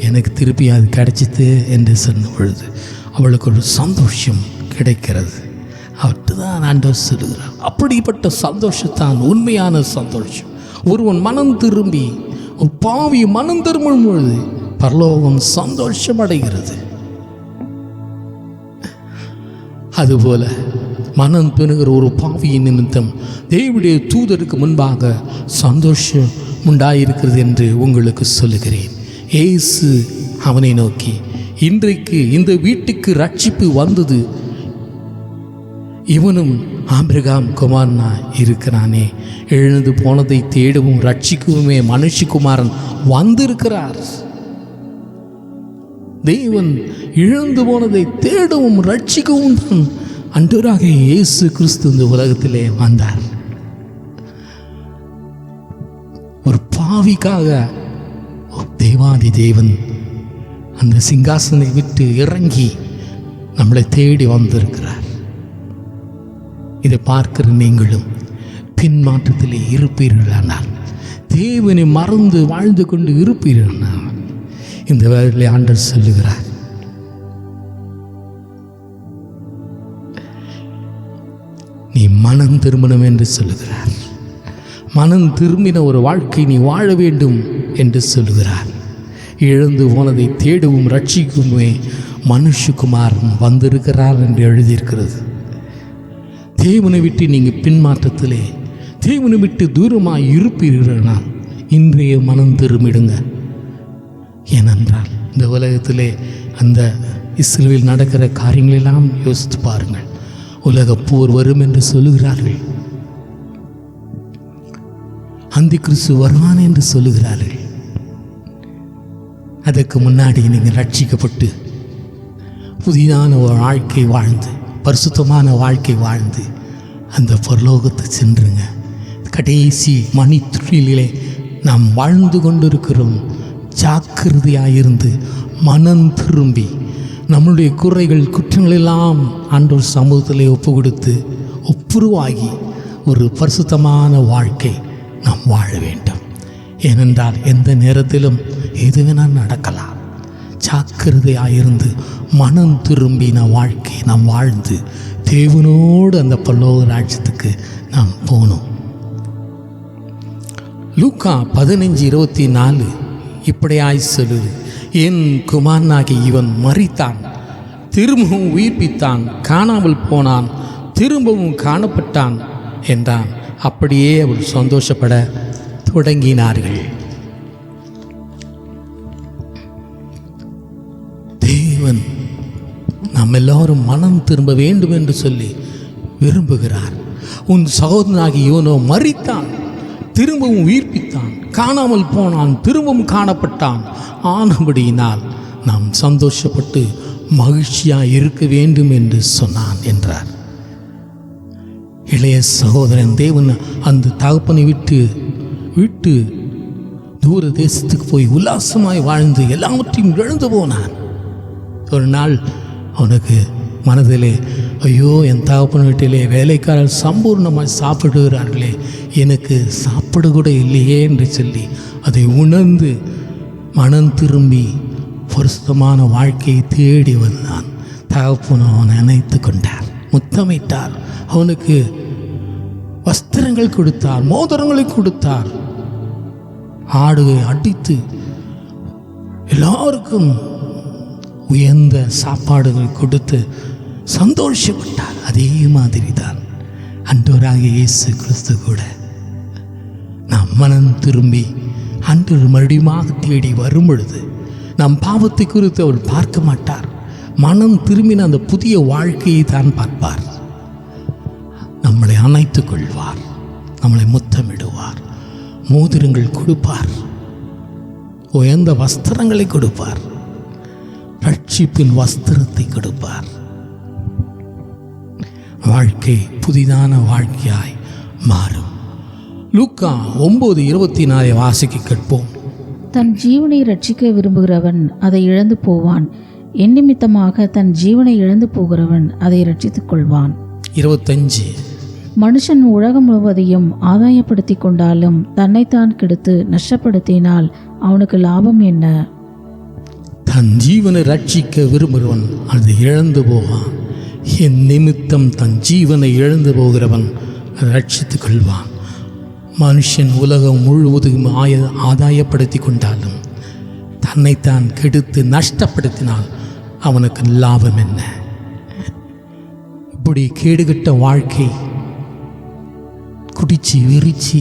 எனக்கு திருப்பி அது கிடைச்சிது என்று சொன்ன பொழுது அவளுக்கு ஒரு சந்தோஷம் கிடைக்கிறது. அவர்கிட்ட தான் ஆண்டவர் சொல்லுகிறார். அப்படிப்பட்ட சந்தோஷத்தான் உண்மையான சந்தோஷம். ஒருவன் மனம் திரும்பி ஒரு பாவி மனம் திரும்பும் பொழுது பரலோகம் சந்தோஷம் அடைகிறது. அதுபோல மனம் பெறுகிற ஒரு பாவியின் நிமித்தம் தேவனுடைய தூதருக்கு முன்பாக சந்தோஷம் உண்டாயிருக்கிறது என்று உங்களுக்கு சொல்லுகிறேன். இயேசு அவனை நோக்கி, இன்றைக்கு இந்த வீட்டுக்கு ரட்சிப்பு வந்தது, இவனும் ஆபிரகாம் குமாரனா இருக்கிறானே. எழுந்து போனதை தேடவும் ரட்சிக்கவுமே மனுஷகுமாரன் வந்திருக்கிறார். தேவன் இழந்து போனதை தேடவும் ரட்சிக்கவும் தான் ஆண்டவராக இயேசு கிறிஸ்து இந்த உலகத்திலே வந்தார். ஒரு பாவிக்காக தேவாதி தேவன் அந்த சிங்காசனை விட்டு இறங்கி நம்மளை தேடி வந்திருக்கிறார். இதை பார்க்கிற நீங்களும் பின்மாற்றத்திலே இருப்பீர்களானால், தேவனை மறந்து வாழ்ந்து கொண்டு இருப்பீர்களானால், இந்த வேளையிலே ஆண்டவர் சொல்லுகிறார், நீ மனம் திரும்பணும் என்று சொல்லுகிறார். மனம் திரும்பின ஒரு வாழ்க்கை நீ வாழ வேண்டும் என்று சொல்லுகிறார். இழந்து போனதை தேடவும் ரட்சிக்குமே மனுஷகுமாரன் வந்திருக்கிறார் என்று எழுதியிருக்கிறது. தேவனை விட்டு நீங்கள் பின்மாற்றத்திலே தேவனை விட்டு தூரமாக இருப்பீர்களானால் இன்றைய மனம் திரும்பிடுங்க. ஏனென்றால் இந்த உலகத்திலே அந்த இஸ்ரேலில் நடக்கிற காரியங்களெல்லாம் யோசித்து பாருங்கள். உலக போர் வரும் என்று சொல்லுகிறார்கள். அந்தி கிறிஸ்து வருவான் என்று சொல்லுகிறார்கள். அதற்கு முன்னாடி நீங்கள் ரட்சிக்கப்பட்டு புதிதான ஒரு வாழ்க்கை வாழ்ந்து பரிசுத்தமான வாழ்க்கை வாழ்ந்து அந்த பரலோகத்தை சென்றுங்க. கடைசி மணித்துளியிலே நாம் வாழ்ந்து கொண்டிருக்கிறோம். ஜாக்கிரதையாயிருந்து மனம் திரும்பி நம்முடைய குறைகள் குற்றங்களெல்லாம் ஆண்டவர் சமூகத்திலே ஒப்பு கொடுத்து ஒப்புருவாகி ஒரு பரிசுத்தமான வாழ்க்கை நாம் வாழ வேண்டும். ஏனென்றால் எந்த நேரத்திலும் எதுவேனால் நடக்கலாம். ஜாக்கிரதையாயிருந்து மனம் திரும்பின வாழ்க்கை நாம் வாழ்ந்து தேவனோடு அந்த பரலோக ராஜ்யத்துக்கு நாம் போகணும். லூக்கா 15:24 இப்படியாய் சொல்லுது, என் குமாரனாகி இவன் மரித்தான், திரும்பவும் உயிர்ப்பித்தான், காணாமல் போனான், திரும்பவும் காணப்பட்டான் என்றான். அப்படியே அவள் சந்தோஷப்பட தொடங்கினார்கள். தேவன் நாம் எல்லோரும் மனம் திரும்ப வேண்டும் என்று சொல்லி விரும்புகிறார். உன் சகோதரனாகி இவனோ மரித்தான், திரும்பவும் உயிர்ப்பித்தான், காணாமல் போனான், திரும்பவும் காணப்பட்டான். ஆனபடியினால் நாம் சந்தோஷப்பட்டு மகிழ்ச்சியாக இருக்க வேண்டும் என்று சொன்னான் என்றார். இளைய சகோதரன் தேவன் அந்த தகப்பனை விட்டு தூர தேசத்துக்கு போய் உல்லாசமாய் வாழ்ந்து எல்லாவற்றையும் இழந்து போனான். ஒரு நாள் அவனுக்கு மனதிலே ஐயோ என் தகப்பன் வீட்டிலே வேலைக்காரர் சம்பூர்ணமாக சாப்பிடுகிறார்களே, எனக்கு சாப்பிட கூட இல்லையே என்று சொல்லி அதை உணர்ந்து மனம் திரும்பி பரிசுத்தமான வாழ்க்கையை தேடி வந்தான். தகப்பன் அவனை நினைத்து கொண்டார், முத்தமிட்டார், அவனுக்கு வஸ்திரங்கள் கொடுத்தார், மோதிரங்களை கொடுத்தார், ஆடுகை அடித்து எல்லாருக்கும் உயர்ந்த சாப்பாடுகள் கொடுத்து சந்தோஷப்பட்டார். அதே மாதிரி தான் ஆண்டவராகிய இயேசு கிறிஸ்து கூட நாம் மனம் திரும்பி ஆண்டவர் மறுபடியும் தேடி வரும் பொழுது நம் பாவத்தை குறித்து அவர் பார்க்க மாட்டார். மனம் திரும்பின அந்த புதிய வாழ்க்கையை தான் பார்ப்பார். நம்மளை அணைத்துக் கொள்வார், நம்மளை முத்தமிடுவார், மோதிரங்கள் கொடுப்பார், உயர்ந்த வஸ்திரங்களை கொடுப்பார், ரட்சிப்பின் வஸ்திரத்தை கொடுப்பார். வாழ்க்கை புதிதான வாழ்க்கையாய் மாறும். லூக்கா 9:24 வாசிக்க கேட்போம். தன் ஜீவனை ரட்சிக்க விரும்புகிறவன் அதை இழந்து போவான், என் நிமித்தமாக தன் ஜீவனை இழந்து போகிறவன் அதை ரட்சித்துக் கொள்வான். 25. மனுஷன் உலகம் முழுவதையும் ஆதாயப்படுத்தி கொண்டாலும் தன்னைத்தான் கெடுத்து நஷ்டப்படுத்தினால் அவனுக்கு லாபம் என்ன? தன் ஜீவனை ரட்சிக்க விரும்புகிறவன் அதை இழந்து போவான், என் நிமித்தம் தன் ஜீவனை இழந்து போகிறவன் ரட்சித்துக் கொள்வான். மனுஷன் உலகம் முழுவதும் ஆதாயப்படுத்தி கொண்டாலும் தன்னைத்தான் கெடுத்து நஷ்டப்படுத்தினால் அவனுக்கு லாபம் என்ன? இப்படி கேடுகட்ட வாழ்க்கை, குடிச்சு வெறிச்சு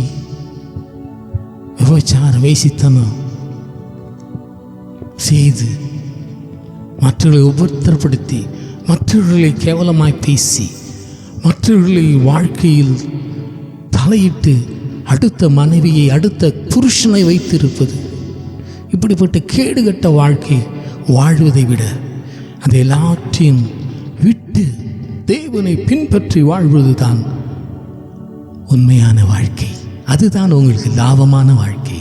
விபச்சாரம் வேசித்தனம் செய்து மற்றவர்களை உபத்திரப்படுத்தி மற்றவர்களை கேவலமாய் பேசி மற்றவர்களை வாழ்க்கையில் தலையிட்டு அடுத்த மனைவியை அடுத்த புருஷனை வைத்திருப்பது, இப்படிப்பட்ட கேடுகட்ட வாழ்க்கை வாழ்வதை விட அதை எல்லாற்றையும் விட்டு தேவனை பின்பற்றி வாழ்வது தான் உண்மையான வாழ்க்கை. அதுதான் உங்களுக்கு லாபமான வாழ்க்கை.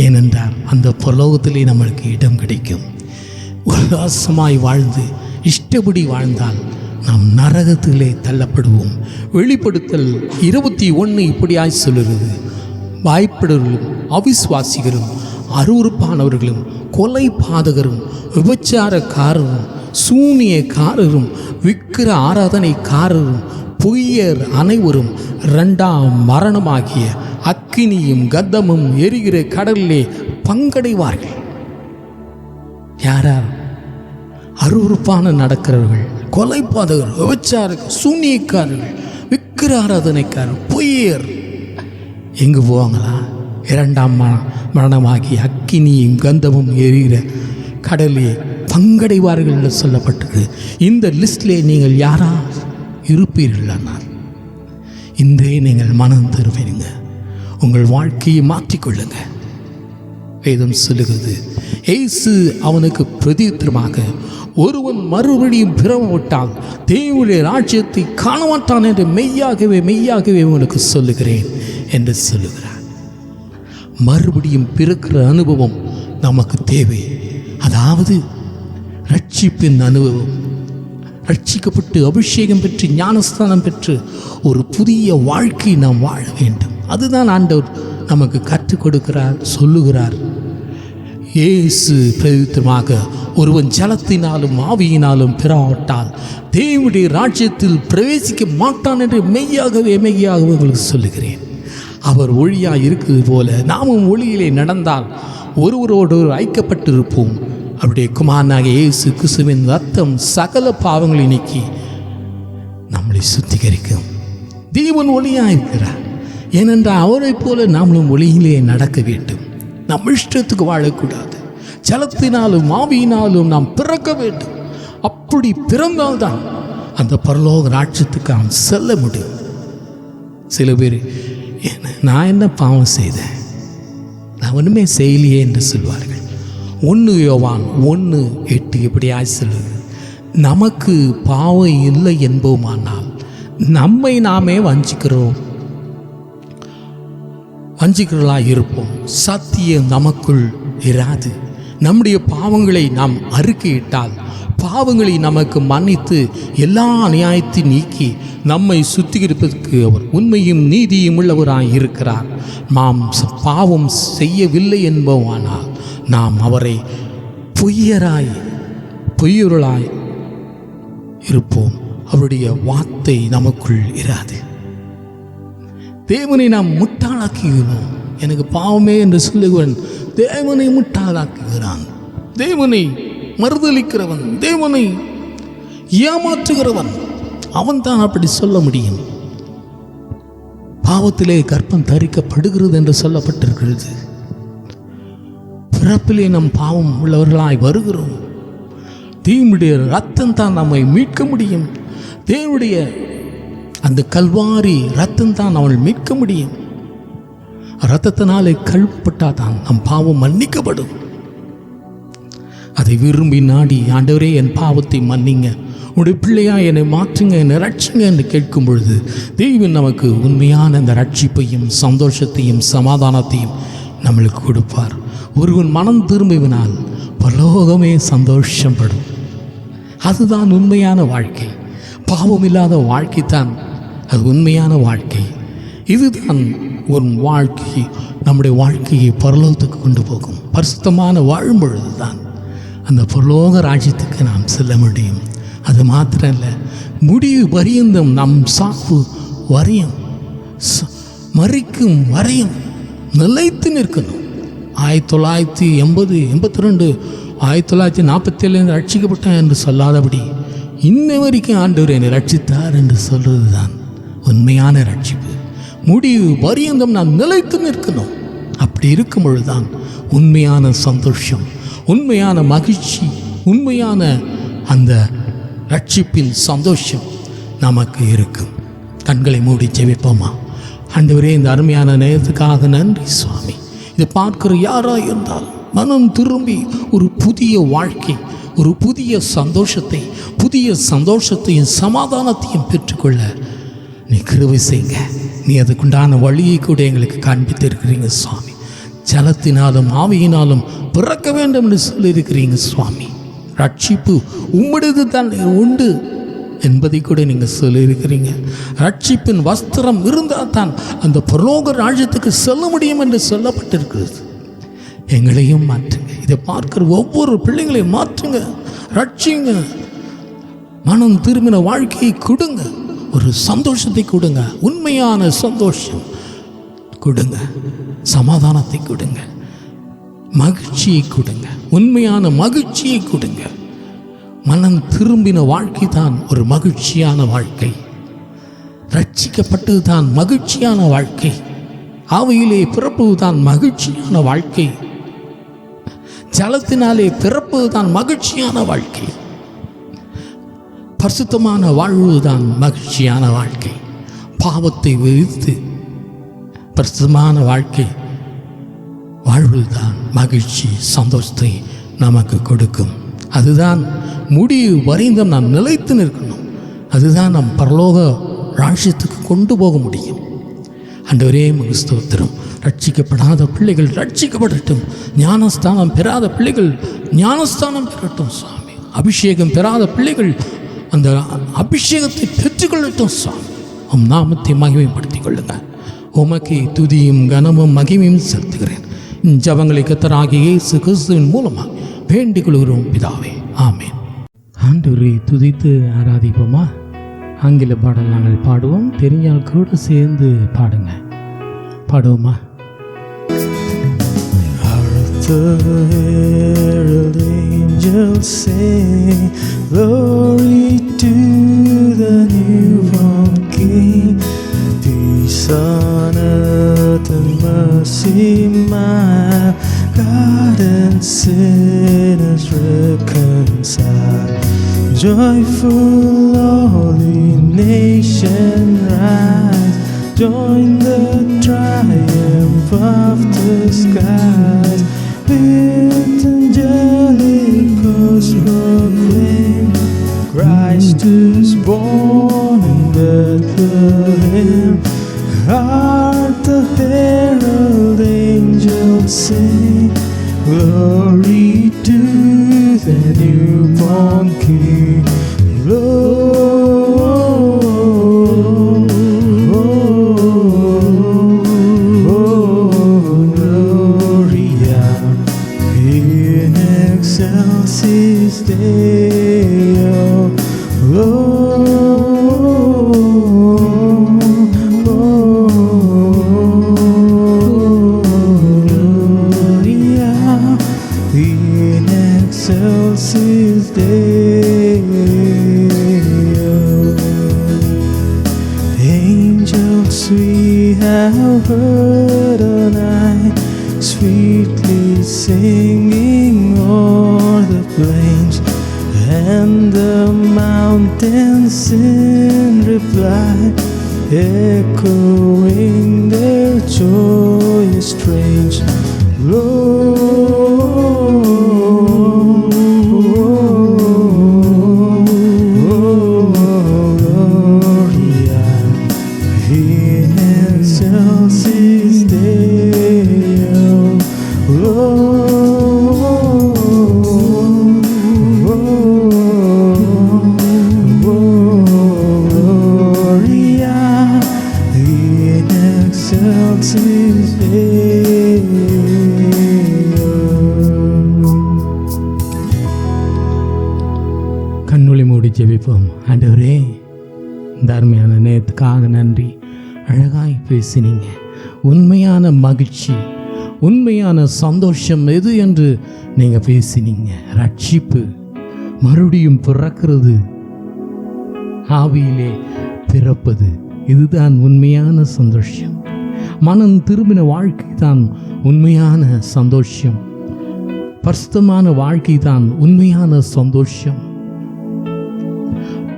ஏனென்றால் அந்த பரலோகத்திலே நம்மளுக்கு இடம் கிடைக்கும். உல்லாசமாய் வாழ்ந்து இஷ்டப்படி வாழ்ந்தால் நாம் நரகத்திலே தள்ளப்படுவோம். வெளிப்படுத்தல் 21 இப்படியாய் சொல்லுகிறது, வாய்ப்படுவர்களும் அவிசுவாசிகளும் அருவருப்பானவர்களும் கொலை பாதகரும் விபச்சாரக்காரரும் சூனியக்காரரும் விக்கிர ஆராதனைக்காரரும் பொய்யர் அனைவரும் 2ஆம் மரணமாகிய அக்கினியும் கந்தமும் எரிகிற கடலிலே பங்கடைவார்கள். யாரார்? அருவருப்பான நடக்கிறவர்கள், கொலைபாதகர், விபச்சாரர்கள், சூனியக்காரர்கள், விக்கிர ஆராதனைக்காரர், பொய்யர். எங்கு போவாங்களா? 2ஆம் மரணமாகிய அக்கினியும் கந்தமும் எரிகிற கடலிலே பங்கடைவார்கள் என்று சொல்லப்பட்டது. இந்த லிஸ்டிலே நீங்கள் யாரா இருப்பீர்களானால் இன்றே நீங்கள் மனம் திரும்பிடுங்க, உங்கள் வாழ்க்கையை மாற்றிக்கொள்ளுங்க. வேதம் சொல்லுகிறது, இயேசு அவனுக்கு பிரதியுத்தரமாக, ஒருவன் மறுபடியும் பிறவிட்டால் தேவனுடைய ராஜ்யத்தை காண மாட்டான் என்று மெய்யாகவே மெய்யாகவே உங்களுக்கு சொல்லுகிறேன் என்று சொல்லுகிறார். மறுபடியும் பிறக்கிற அனுபவம் நமக்கு தேவை. அதாவது ரட்சிப்பின் அனுபவம். ரட்சிக்கப்பட்டு அபிஷேகம் பெற்று ஞானஸ்தானம் பெற்று ஒரு புதிய வாழ்க்கை நாம் வாழ வேண்டும். அதுதான் ஆண்டவர் நமக்கு கற்றுக் கொடுக்கிறார், சொல்லுகிறார். இயேசு பிரதியுத்தரமாக, ஒருவன் ஜலத்தினாலும் ஆவியினாலும் பிறவாவிட்டால் தேவனுடைய ராஜ்யத்தில் பிரவேசிக்க மாட்டான் என்று மெய்யாகவே மெய்யாகவே உங்களுக்கு சொல்லுகிறேன். அவர் ஒளியாக இருக்கிறது போல நாமும் ஒளியிலே நடந்தால் ஒருவரோடு ஐக்கப்பட்டிருப்போம். அவருடைய குமாரனாகிய இயேசு கிறிஸ்துவின் ரத்தம் சகல பாவங்களை நீக்கி நம்மளை சுத்திகரிக்கும். தேவன் ஒளியாக இருக்கிறார். ஏனென்றால் அவரை போல நாமளும் ஒளியிலே நடக்க வேண்டும். நம் இஷ்டத்துக்கு வாழக்கூடாது. ஜலத்தினாலும் ஆவியினாலும் நாம் பிறக்க வேண்டும். அப்படி பிறந்தால்தான் அந்த பரலோக ராஜ்யத்துக்கு நாம் செல்ல முடியும். சில பேர், நான் என்ன பாவம் செய்தேன், நான் ஒன்றுமே செய்யலையே என்று சொல்வார்கள். 1 யோவான் 1:8 இப்படியாய் சொல்லுது, நமக்கு பாவம் இல்லை என்போமானால் நம்மை நாமே வஞ்சிக்கிறவர்களாக இருப்போம், சத்தியம் நமக்குள் இராது. நம்முடைய பாவங்களை நாம் அறிக்கையிட்டால் பாவங்களை நமக்கு மன்னித்து எல்லா அநியாயத்தை நீக்கி நம்மை சுத்திகரிப்பதற்கு அவர் உண்மையும் நீதியும் உள்ளவராய் இருக்கிறார். நாம் பாவம் செய்யவில்லை என்பவானால் நாம் அவரை பொய்யருளாய் இருப்போம். அவருடைய வார்த்தை நமக்குள் இராது. தேவனை நாம் முட்டாளாக்குகிறோம். எனக்கு பாவமே என்று சொல்லுகிறவன் தேவனை முட்டாளாக்குகிறான். தேவனை மறுதலிக்கிறவன், தேவனை ஏமாற்றுகிறவன், அவன் தான் அப்படி சொல்ல முடியும். பாவத்திலே கர்ப்பம் தரிக்கப்படுகிறது என்று சொல்லப்பட்டிருக்கிறது. பிறப்பிலே நம் பாவம் உள்ளவர்களாய் வருகிறோம். தேவனுடைய ரத்தம் தான் நம்மை மீட்க முடியும். தேவனுடைய அந்த கல்வாரி ரத்தம் தான் அவள் மீட்க முடியும். ரத்தத்தினாலே கழுவப்பட்டால் தான் நம் பாவம் மன்னிக்கப்படும். அதை விரும்பி நாடி, ஆண்டவரே என் பாவத்தை மன்னிங்க, உடைய பிள்ளையா என்னை மாற்றுங்க, என்னை ரட்சிங்க என்று கேட்கும் பொழுது தேவன் நமக்கு உண்மையான அந்த ரட்சிப்பையும் சந்தோஷத்தையும் சமாதானத்தையும் நம்மளுக்கு கொடுப்பார். ஒருவன் மனம் திரும்பினால் பரலோகமே சந்தோஷப்படும். அதுதான் உண்மையான வாழ்க்கை. பாவம் இல்லாத வாழ்க்கை தான் அது உண்மையான வாழ்க்கை. இதுதான் ஒரு வாழ்க்கை நம்முடைய வாழ்க்கையை பரலோகத்துக்கு கொண்டு போகும். பரிசுத்தமான வாழும் பொழுது தான் அந்த பரலோக ராஜ்யத்துக்கு நாம் செல்ல முடியும். அது மாத்திரம் இல்லை, முடிவு பரியந்தம் நம் சாப்பு வரையும் மறிக்கும் வரையும் நிலைத்து நிற்கணும். 1980, 82, 1947 ரட்சிக்கப்பட்டேன் என்று சொல்லாதபடி இன்ன வரைக்கும் ஆண்டவர் என்னை ரட்சித்தார் என்று சொல்வது தான் உண்மையான ரட்சிப்பு. முடிவு பரியந்தம் நான் நிலைத்து நிற்கணும். அப்படி இருக்கும் பொழுதுதான் உண்மையான சந்தோஷம், உண்மையான மகிழ்ச்சி, உண்மையான அந்த ரட்சிப்பின் சந்தோஷம் நமக்கு இருக்கும். கண்களை மூடி ஜெபிப்போமா? ஆண்டவரே, இந்த அருமையான நேரத்துக்காக நன்றி சுவாமி. இதை பார்க்கிற யாராக இருந்தாலும் மனம் திரும்பி ஒரு புதிய வாழ்க்கை, ஒரு புதிய சந்தோஷத்தையும் சமாதானத்தையும் பெற்றுக்கொள்ள நீ கிருபை செய்யுங்க. நீ அதுக்குண்டான வழியை கூட எங்களுக்கு காண்பித்து இருக்கிறீங்க சுவாமி. ஜலத்தினாலும் ஆவியினாலும் பிறக்க வேண்டும் என்று சொல்லியிருக்கிறீங்க சுவாமி. ரட்சிப்பு உம்முடையது தான் உண்டு என்பதை கூட நீங்கள் சொல்லியிருக்கிறீங்க. ரட்சிப்பின் வஸ்திரம் இருந்தால் தான் அந்த பரலோக ராஜ்யத்துக்கு செல்ல முடியும் என்று சொல்லப்பட்டிருக்கிறது. எங்களையும் மாற்றுங்க. இதை பார்க்கிற ஒவ்வொரு பிள்ளைங்களையும் மாற்றுங்க, ரட்சிங்க. மனம் திரும்பின வாழ்க்கையை கொடுங்க, ஒரு சந்தோஷத்தை கொடுங்க, உண்மையான சந்தோஷம் கொடுங்க, சமாதானத்தை கொடுங்க, மகிழ்ச்சியை கொடுங்க, உண்மையான மகிழ்ச்சியை கொடுங்க. மனம் திரும்பின வாழ்க்கை தான் ஒரு மகிழ்ச்சியான வாழ்க்கை. ரட்சிக்கப்பட்டது தான் மகிழ்ச்சியான வாழ்க்கை. ஆவியிலே பிறப்பது தான் மகிழ்ச்சியான வாழ்க்கை. ஜலத்தினாலே பிறப்பது தான் மகிழ்ச்சியான வாழ்க்கை. பரிசுத்தமான வாழ்வுதான் மகிழ்ச்சியான வாழ்க்கை. பாவத்தை வெறுத்து பரிசுத்தமான வாழ்க்கை வாழ்வுதான் மகிழ்ச்சி, சந்தோஷத்தை நமக்கு கொடுக்கும். அதுதான் முடிவு வரைந்தும் நாம் நிலைத்து நிற்கணும். அதுதான் நம் பரலோக ராஜ்யத்துக்கு கொண்டு போக முடியும். ஆண்டவரே, உமக்கு ஸ்தோத்திரம். ரட்சிக்கப்படாத பிள்ளைகள் ரட்சிக்கப்படட்டும். ஞானஸ்தானம் பெறாத பிள்ளைகள் ஞானஸ்தானம் பெறட்டும் சுவாமி. அபிஷேகம் பெறாத பிள்ளைகள் அந்த அபிஷேகத்தை பெற்றுக்கொள்ளட்டும் சுவாமி. உம் நாமத்தை மகிமைப்படுத்திக் கொள்ளுங்க. உமக்கு துதியும் கனமும் மகிமையும் செலுத்துகிறேன். ஜபங்களை கர்த்தராகிய இயேசு கிறிஸ்துவின் மூலமாக வேண்டிக் கொள்கிறோம் பிதாவே, ஆமென். ஆண்டவரை துதித்து ஆராதிப்போமா? ஆங்கில பாடல் நாங்கள் பாடுவோம். தெரிஞ்சால் கூட சேர்ந்து பாடுங்க. பாடுவோமா? The herald angels sing, glory to the newborn King. Peace on earth and mercy mild, God and sinners reconciled. Joyful holy nation rise, join the triumph of the skies. With angelic hosts proclaim, Christ is born in Bethlehem. Heart the herald angels sing, glory to the newborn King. King. Gloria in excelsis Deo. Gloria in excelsis Deo. Angels we have heard on high, sweetly singing o'er the plains, and the mountains in reply, echoing their joyous strains. Gloria in excelsis Deo. Gloria in excelsis Deo. கண்ணுளி மூடி ஜெபிப்போம். ஆண்டவரே, இந்த அருமையான நேரத்துக்காக நன்றி. அழகாய் பேசினீங்க. உண்மையான மகிழ்ச்சி, உண்மையான சந்தோஷம் எது என்று நீங்கள் பேசினீங்க. ரட்சிப்பு, மறுபடியும் பிறக்கிறது, ஆவியிலே பிறப்பது, இதுதான் உண்மையான சந்தோஷம். மனம் திரும்பின வாழ்க்கை தான் உண்மையான சந்தோஷம். பரிசுத்தமான வாழ்க்கை தான் உண்மையான சந்தோஷம்.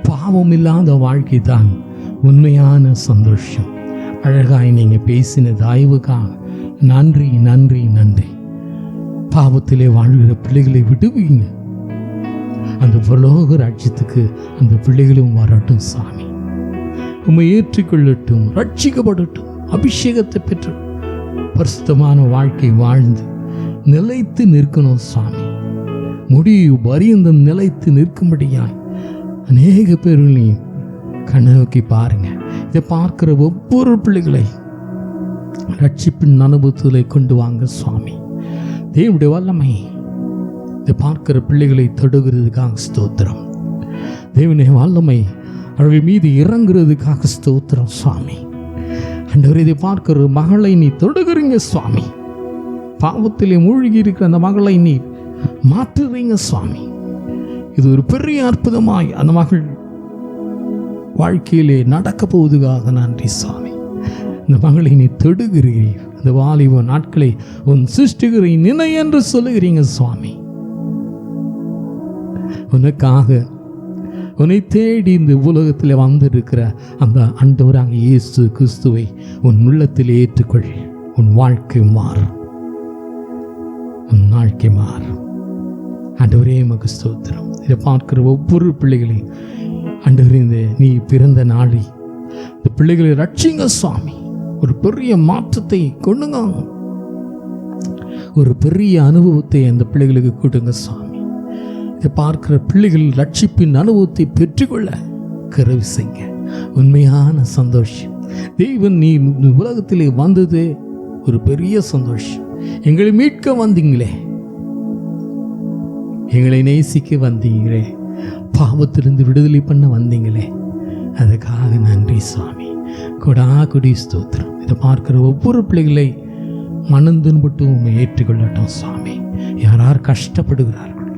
பாவம் இல்லாத வாழ்க்கை தான் உண்மையான சந்தோஷம். அழகாய் நீங்கள் பேசின தயவுக்காக நன்றி நன்றி நன்றி. பாவத்திலே வாழ்கிற பிள்ளைகளை விடுவீங்க. அந்த பரலோக ராஜ்யத்துக்கு அந்த பிள்ளைகளும் வரட்டும் சாமி. உம்மை ஏற்றுக்கொள்ளட்டும், ரட்சிக்கப்படட்டும், அபிஷேகத்தை பெற்று பரிசுத்தமான வாழ்க்கை வாழ்ந்து நிலைத்து நிற்கணும் சாமி. முடிவு பரியந்தம் நிலைத்து நிற்கும்படியாய் அநேக பேர்களையும் கண்ணோக்கி பாருங்க. இதை பார்க்கிற ஒவ்வொரு பிள்ளைகளை ரட்சிப்பின் அனுபவத்தில் கொண்டு வாங்க சுவாமி. தேவனுடைய வல்லமை இதை பார்க்கிற பிள்ளைகளை தொடுகிறதுக்காக ஸ்தோத்திரம். தேவனுடைய வல்லமை அவர்கள் மீது இறங்குறதுக்காக ஸ்தோத்திரம் சுவாமி. ஆண்டவரே, இதை பார்க்கிற மகளை நீ தொடுகிறீங்க சுவாமி. பாவத்திலே மூழ்கி இருக்கிற அந்த மகளை நீ மாற்றுறீங்க சுவாமி. இது ஒரு பெரிய அற்புதமாய் அந்த மகள் வாழ்க்கையிலே நடக்க போவதுக்காக நன்றி சுவாமி. இந்த மகளை நீ தொடுகிறீர்கள். அந்த வாலிப நாட்களை உன் சிருஷ்டிகரை நினை என்று சொல்லுகிறீங்க சுவாமி. உனக்காக உன்னை தேடி இந்த உலகத்தில் வந்திருக்கிற அந்த ஆண்டவராக இயேசு கிறிஸ்துவை உன் உள்ளத்தில் ஏற்றுக்கொள். உன் வாழ்க்கை மாறும், உன் வாழ்க்கை மாறும். ஆண்டவரே, உமக்கு ஸ்தோத்திரம். இதை பார்க்கிற ஒவ்வொரு பிள்ளைகளையும் ஆண்டவரே, இந்த நீ பிறந்த நாளை இந்த பிள்ளைகளை ரட்சிங்க சுவாமி. ஒரு பெரிய மாற்றத்தை கொண்டுங்க, ஒரு பெரிய அனுபவத்தை அந்த பிள்ளைகளுக்கு கொடுங்க சுவாமி. இதை பார்க்கிற பிள்ளைகள் ரட்சிப்பின் அனுபவத்தை பெற்றுக்கொள்ள கருவி செய்ங்க. உண்மையான சந்தோஷம். தெய்வன் நீ உலகத்திலே வந்தது ஒரு பெரிய சந்தோஷம். எங்களை மீட்க வந்தீங்களே, எங்களை நேசிக்க வந்தீங்களே, பாவத்திலிருந்து விடுதலை பண்ண வந்தீங்களே, அதுக்காக நன்றி சுவாமி. கொடா கொடி ஸ்தோத்திரம். இதை பார்க்கிற ஒவ்வொரு பிள்ளைகளை மனந்தின்பட்டு உண்மை ஏற்றுக்கொள்ளட்டும் சுவாமி. யார் கஷ்டப்படுகிறார்களோ,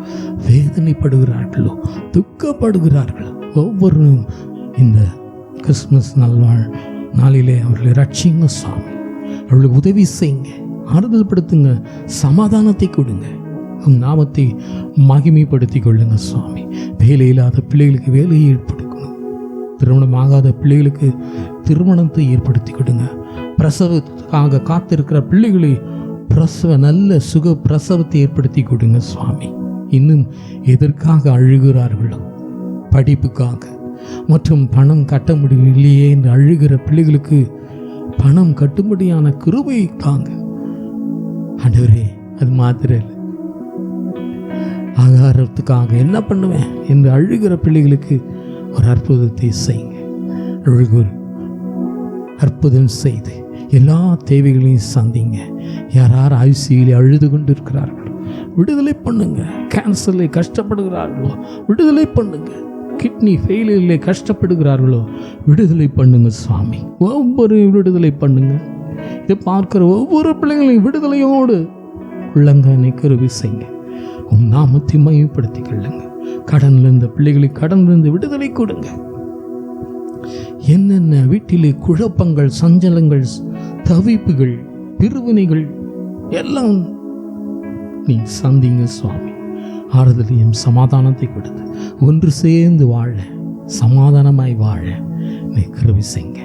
வேதனைப்படுகிறார்களோ, துக்கப்படுகிறார்களோ ஒவ்வொருவரும் இந்த கிறிஸ்துமஸ் நாளிலே அவர்களை ரட்சிங்க சுவாமி. அவர்களுக்கு உதவி செய்யுங்க, ஆறுதல் படுத்துங்க, சமாதானத்தை கொடுங்க. உம் நாமத்தை மகிமைப்படுத்தி கொள்ளுங்க சுவாமி. வேலை இல்லாத பிள்ளைகளுக்கு வேலையை ஏற்படுத்தணும். திருமணமாகாத பிள்ளைகளுக்கு திருமணத்தை ஏற்படுத்தி கொடுங்க. பிரசவத்துக்காக காத்திருக்கிற பிள்ளைகளை நல்ல சுக பிரசவத்தை ஏற்படுத்தி கொடுங்க சுவாமி. இன்னும் எதற்காக அழுகிறார்களோ, படிப்புக்காக மற்றும் பணம் கட்ட முடியலையே என்று அழுகிற பிள்ளைகளுக்கு பணம் கட்டும்படியான கிருபையை தாங்க ஆண்டவரே. அது மாத்திரம் இல்லை, ஆகாரத்துக்காக என்ன பண்ணுவேன் என்று அழுகிற பிள்ளைகளுக்கு ஒரு அற்புதத்தை செய்யுங்க. அழுகுற அற்புதம் செய்து எல்லா தேவைகளையும் சந்திங்க. யார் ஐசியூவில் அழுது கொண்டு இருக்கிறார்களோ விடுதலை பண்ணுங்க. கேன்சரில் கஷ்டப்படுகிறார்களோ விடுதலை பண்ணுங்க. கிட்னி ஃபெயிலியரில் கஷ்டப்படுகிறார்களோ விடுதலை பண்ணுங்க சுவாமி. ஒவ்வொரு விடுதலை பண்ணுங்க. இதை பார்க்கிற ஒவ்வொரு பிள்ளைகளையும் விடுதலையோடு உள்ளங்கானை கருவி செய்யுங்க. உன் நாமத்தை மையப்படுத்திக் கொள்ளுங்க. கடனில் இருந்த பிள்ளைகளுக்கு கடனிலிருந்து விடுதலை கொடுங்க. என்னென்ன வீட்டிலே குழப்பங்கள், சஞ்சலங்கள், தவிப்புகள், பிரிவினைகள் எல்லாம் நீ சந்திங்க சுவாமி. ஆறுதலையும் சமாதானத்தை கொடுத்து ஒன்று சேர்ந்து வாழ, சமாதானமாய் வாழ நீ கிருபை செய்யுங்க.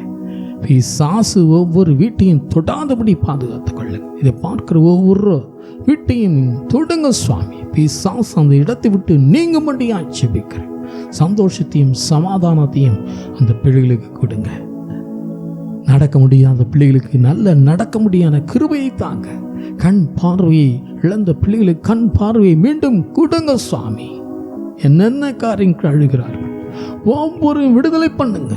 பிசாசு ஒவ்வொரு வீட்டையும் தொடாதபடி பாதுகாத்துக் கொள்ளுங்க. இதை பார்க்கிற ஒவ்வொரு வீட்டையும் தொடுங்க சுவாமி. பிசாசு அந்த இடத்தை விட்டு நீங்க முடியா ஜெபிக்கிறேன். சந்தோஷத்தையும் சமாதானத்தையும் அந்த பிள்ளைகளுக்கு கொடுங்க. நடக்க முடியாத பிள்ளைகளுக்கு நல்ல நடக்க முடியாத கிருபையை தாங்க. கண் பார்வையை இழந்த பிள்ளைகளுக்கு கண் பார்வையை மீண்டும் கொடுங்க சுவாமி. என்னென்ன காரியங்கள் அழுகிறார்கள் ஒவ்வொரு விடுதலை பண்ணுங்க.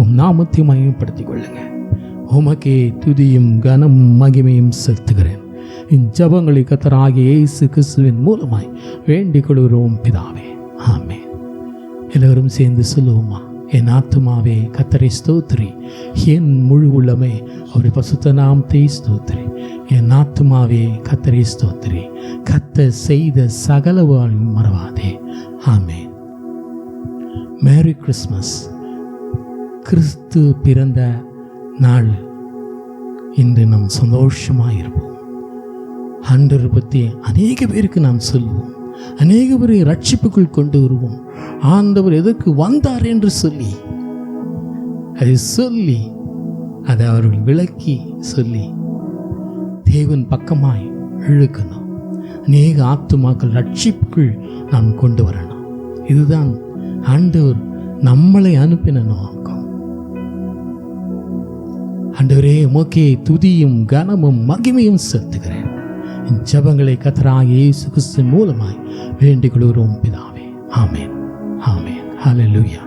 உம் நாமத்தை மையப்படுத்திக் கொள்ளுங்க. உமக்கே துதியும் கனமும் மகிமையும் செலுத்துகிறேன். இஞ்சபங்களை கர்த்தராகிய இயேசு கிறிஸ்துவின் மூலமாய் வேண்டிக் கொள்கிறோம் பிதாவே, ஆமென். எல்லோரும் சேர்ந்து சொல்லுவோமா? என் ஆத்துமாவே கர்த்தரை ஸ்தோத்திரி, என் முழு உள்ளமே அவருடைய பரிசுத்த நாமத்தை ஸ்தோத்திரி. என் ஆத்துமாவே கர்த்தரை ஸ்தோத்திரி, கர்த்தர் செய்த சகல வாழ்வும் மறவாதே, ஆமென். Merry Christmas. கிறிஸ்து பிறந்த நாள் இன்று நாம் சந்தோஷமாக இருப்போம். ஆண்டவரை பற்றி அநேக பேருக்கு நாம் சொல்லுவோம். அநேக பேரை ரட்சிப்புக்குள் கொண்டு வருவோம். ஆண்டவர் எதற்கு வந்தார் என்று சொல்லி அதை அவர்கள் விளக்கி சொல்லி தேவன் பக்கமாய் இழுக்கணும். அநேக ஆத்துமாக்கள் ரட்சிப்புக்குள் நாம் கொண்டு வரணும். இதுதான் ஆண்டவர் நம்மளை அனுப்பின நோக்கம். ஆண்டவரே உமக்கே துதியும் கனமும் மகிமையும் செலுத்துகிறேன். ஜெபங்களை கர்த்தராகிய இயேசு கிறிஸ்துவின் மூலமாய் வேண்டிக் கொள்கிறோம் பிதாவே, ஆமென், ஆமென். ஹல்லேலூயா.